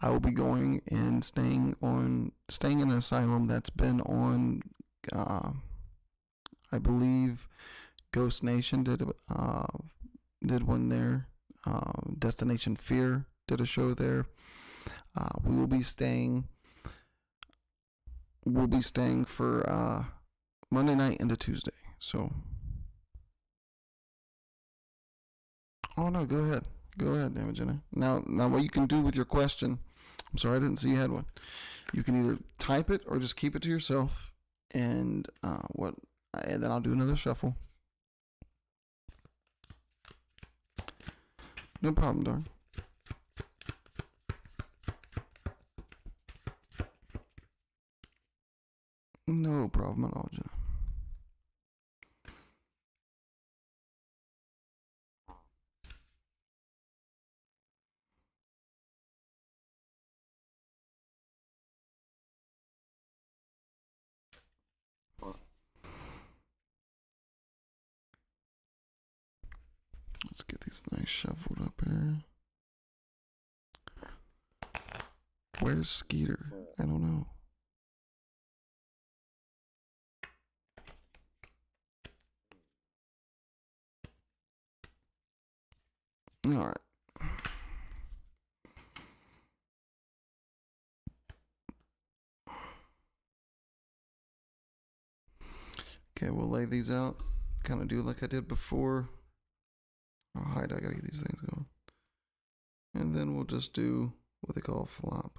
I will be going and staying in an asylum that's been on. I believe Ghost Nation did one there. Destination Fear did a show there. We will be staying. We'll be staying for Monday night into Tuesday. So, oh no, go ahead, damn it, Jenna. Now, what you can do with your question? I'm sorry, I didn't see you had one. You can either type it or just keep it to yourself, and and then I'll do another shuffle. No problem, darn. No problem at all, Jenna. Let's get these nice shuffled up here. Where's Skeeter? I don't know. All right. Okay, we'll lay these out. Kind of do like I did before. Oh, hide, I gotta get these things going. And then we'll just do what they call a flop.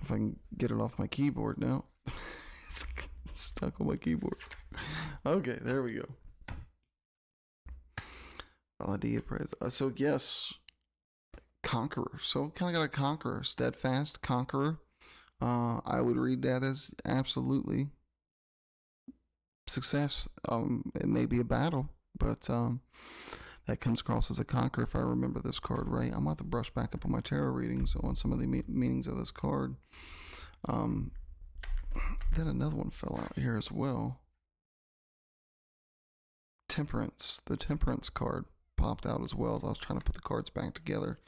If I can get it off my keyboard now. It's stuck on my keyboard. Okay, there we go. Idea prize. So yes, Conqueror. So kind of got a Conqueror. Steadfast Conqueror. I would read that as absolutely success. It may be a battle, but that comes across as a conquer if I remember this card right. I'm going to have to brush back up on my tarot readings on some of the meanings of this card. Then another one fell out here as well. Temperance. The Temperance card popped out as well as I was trying to put the cards back together.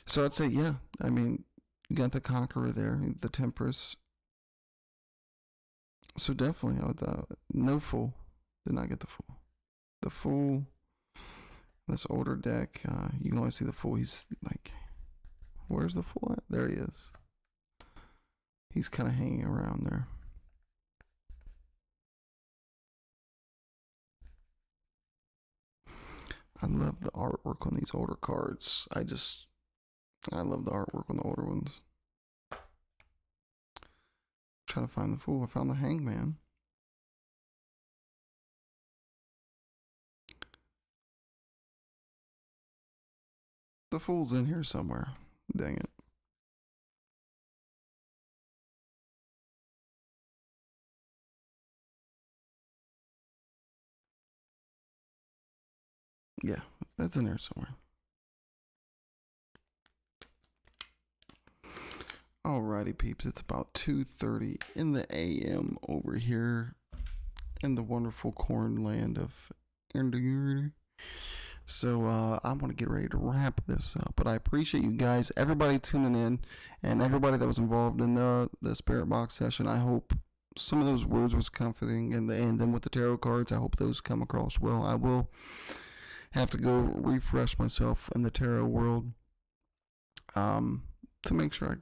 So I'd say, yeah, I mean, you got the Conqueror there, the Temperance. So definitely, I would, no Fool. Did not get the Fool. The Fool, this older deck, you can only see the Fool. He's like, where's the Fool at? There he is. He's kind of hanging around there. I love the artwork on these older cards. I love the artwork on the older ones. Trying to find the Fool. I found the Hangman. The Fool's in here somewhere. Dang it. Yeah, that's in there somewhere. Alrighty, peeps. It's about 2:30 in the AM over here in the wonderful corn land of Indiana. So I'm going to get ready to wrap this up. But I appreciate you guys, everybody tuning in, and everybody that was involved in the Spirit Box session. I hope some of those words was comforting, and then with the tarot cards, I hope those come across well. I will have to go refresh myself in the tarot world to make sure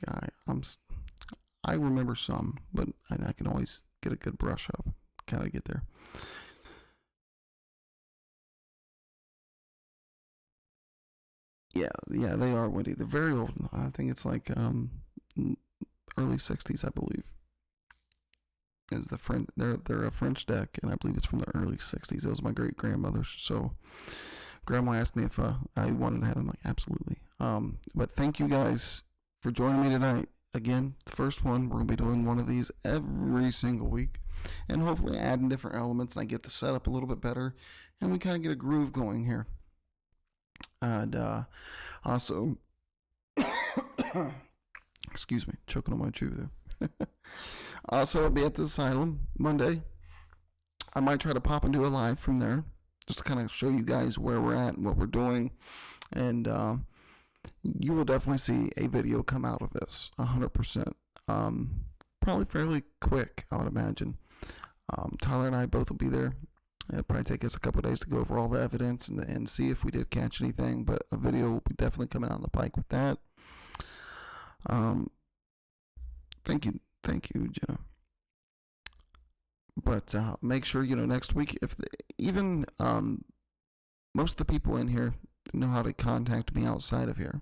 I remember some, but I can always get a good brush up, kind of get there. Yeah, they are windy. They're very old. I think it's like early 60s, I believe. Is the French? They're a French deck, and I believe it's from the early 60s. It was my great grandmother's. So, Grandma asked me if I wanted to have them. Like, absolutely. But thank you guys for joining me tonight. Again, the first one, we're going to be doing one of these every single week, and hopefully adding different elements, and I get the setup a little bit better, and we kind of get a groove going here. And also, excuse me, choking on my chew there. Also, I'll be at the asylum Monday. I might try to pop and do a live from there, just to kind of show you guys where we're at and what we're doing. And you will definitely see a video come out of this, 100%. Probably fairly quick, I would imagine. Tyler and I both will be there. It'll probably take us a couple of days to go over all the evidence and see if we did catch anything, but a video will be definitely coming out on the pike with that. Thank you, Jenna. But make sure, next week, if most of the people in here know how to contact me outside of here.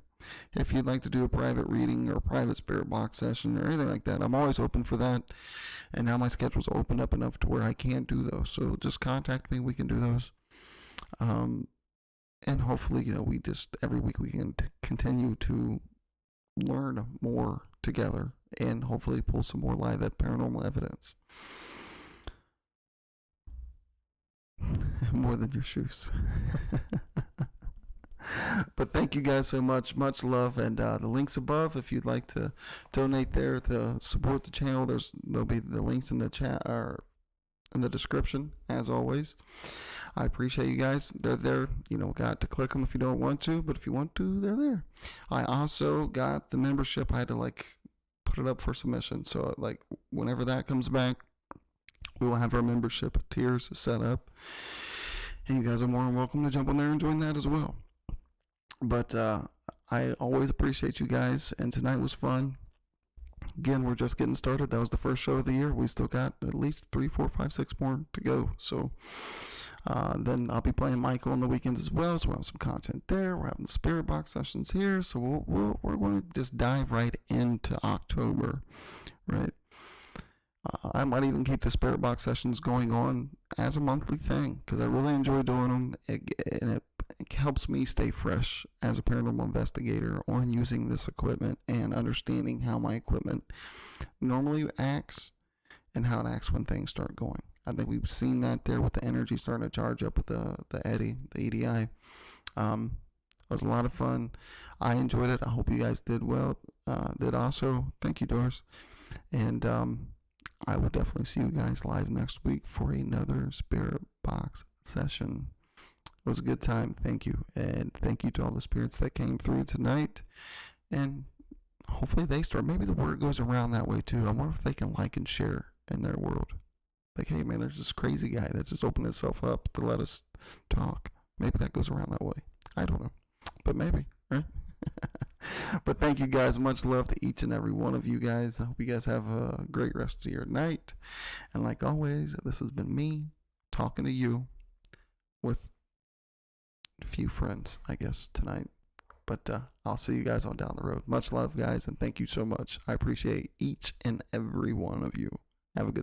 If you'd like to do a private reading or a private spirit box session or anything like that, I'm always open for that. And now my schedule's opened up enough to where I can do those. So just contact me. We can do those. And hopefully, we just every week we can continue to learn more together and hopefully pull some more live paranormal evidence. More than your shoes. But thank you guys so much. Much love. And the links above, if you'd like to donate there to support the channel, there'll be the links in the chat or in the description, as always. I appreciate you guys. They're there. Got to click them if you don't want to, but if you want to, they're there. I also got the membership. I had to put it up for submission. So whenever that comes back, we will have our membership tiers set up. And you guys are more than welcome to jump on there and join that as well. But I always appreciate you guys, and tonight was fun. Again, we're just getting started. That was the first show of the year. We still got at least 3, 4, 5, 6 more to go. So then I'll be playing Michael on the weekends as well. So we'll have some content there. We're having the spirit box sessions here. So we're going to just dive right into October, right? I might even keep the spirit box sessions going on as a monthly thing because I really enjoy doing them, and it helps me stay fresh as a paranormal investigator on using this equipment and understanding how my equipment normally acts and how it acts when things start going. I think we've seen that there with the energy starting to charge up with the EDI. It was a lot of fun. I enjoyed it. I hope you guys did well. Did also. Thank you, Doris. And I will definitely see you guys live next week for another spirit box session. It was a good time. Thank you. And thank you to all the spirits that came through tonight. And hopefully maybe the word goes around that way too. I wonder if they can like and share in their world. Hey man, there's this crazy guy that just opened himself up to let us talk. Maybe that goes around that way. I don't know. But maybe, right? But thank you guys. Much love to each and every one of you guys. I hope you guys have a great rest of your night. And like always, this has been me talking to you with a few friends, I guess, tonight. But I'll see you guys on down the road. Much love, guys, and thank you so much. I appreciate each and every one of you. Have a good night.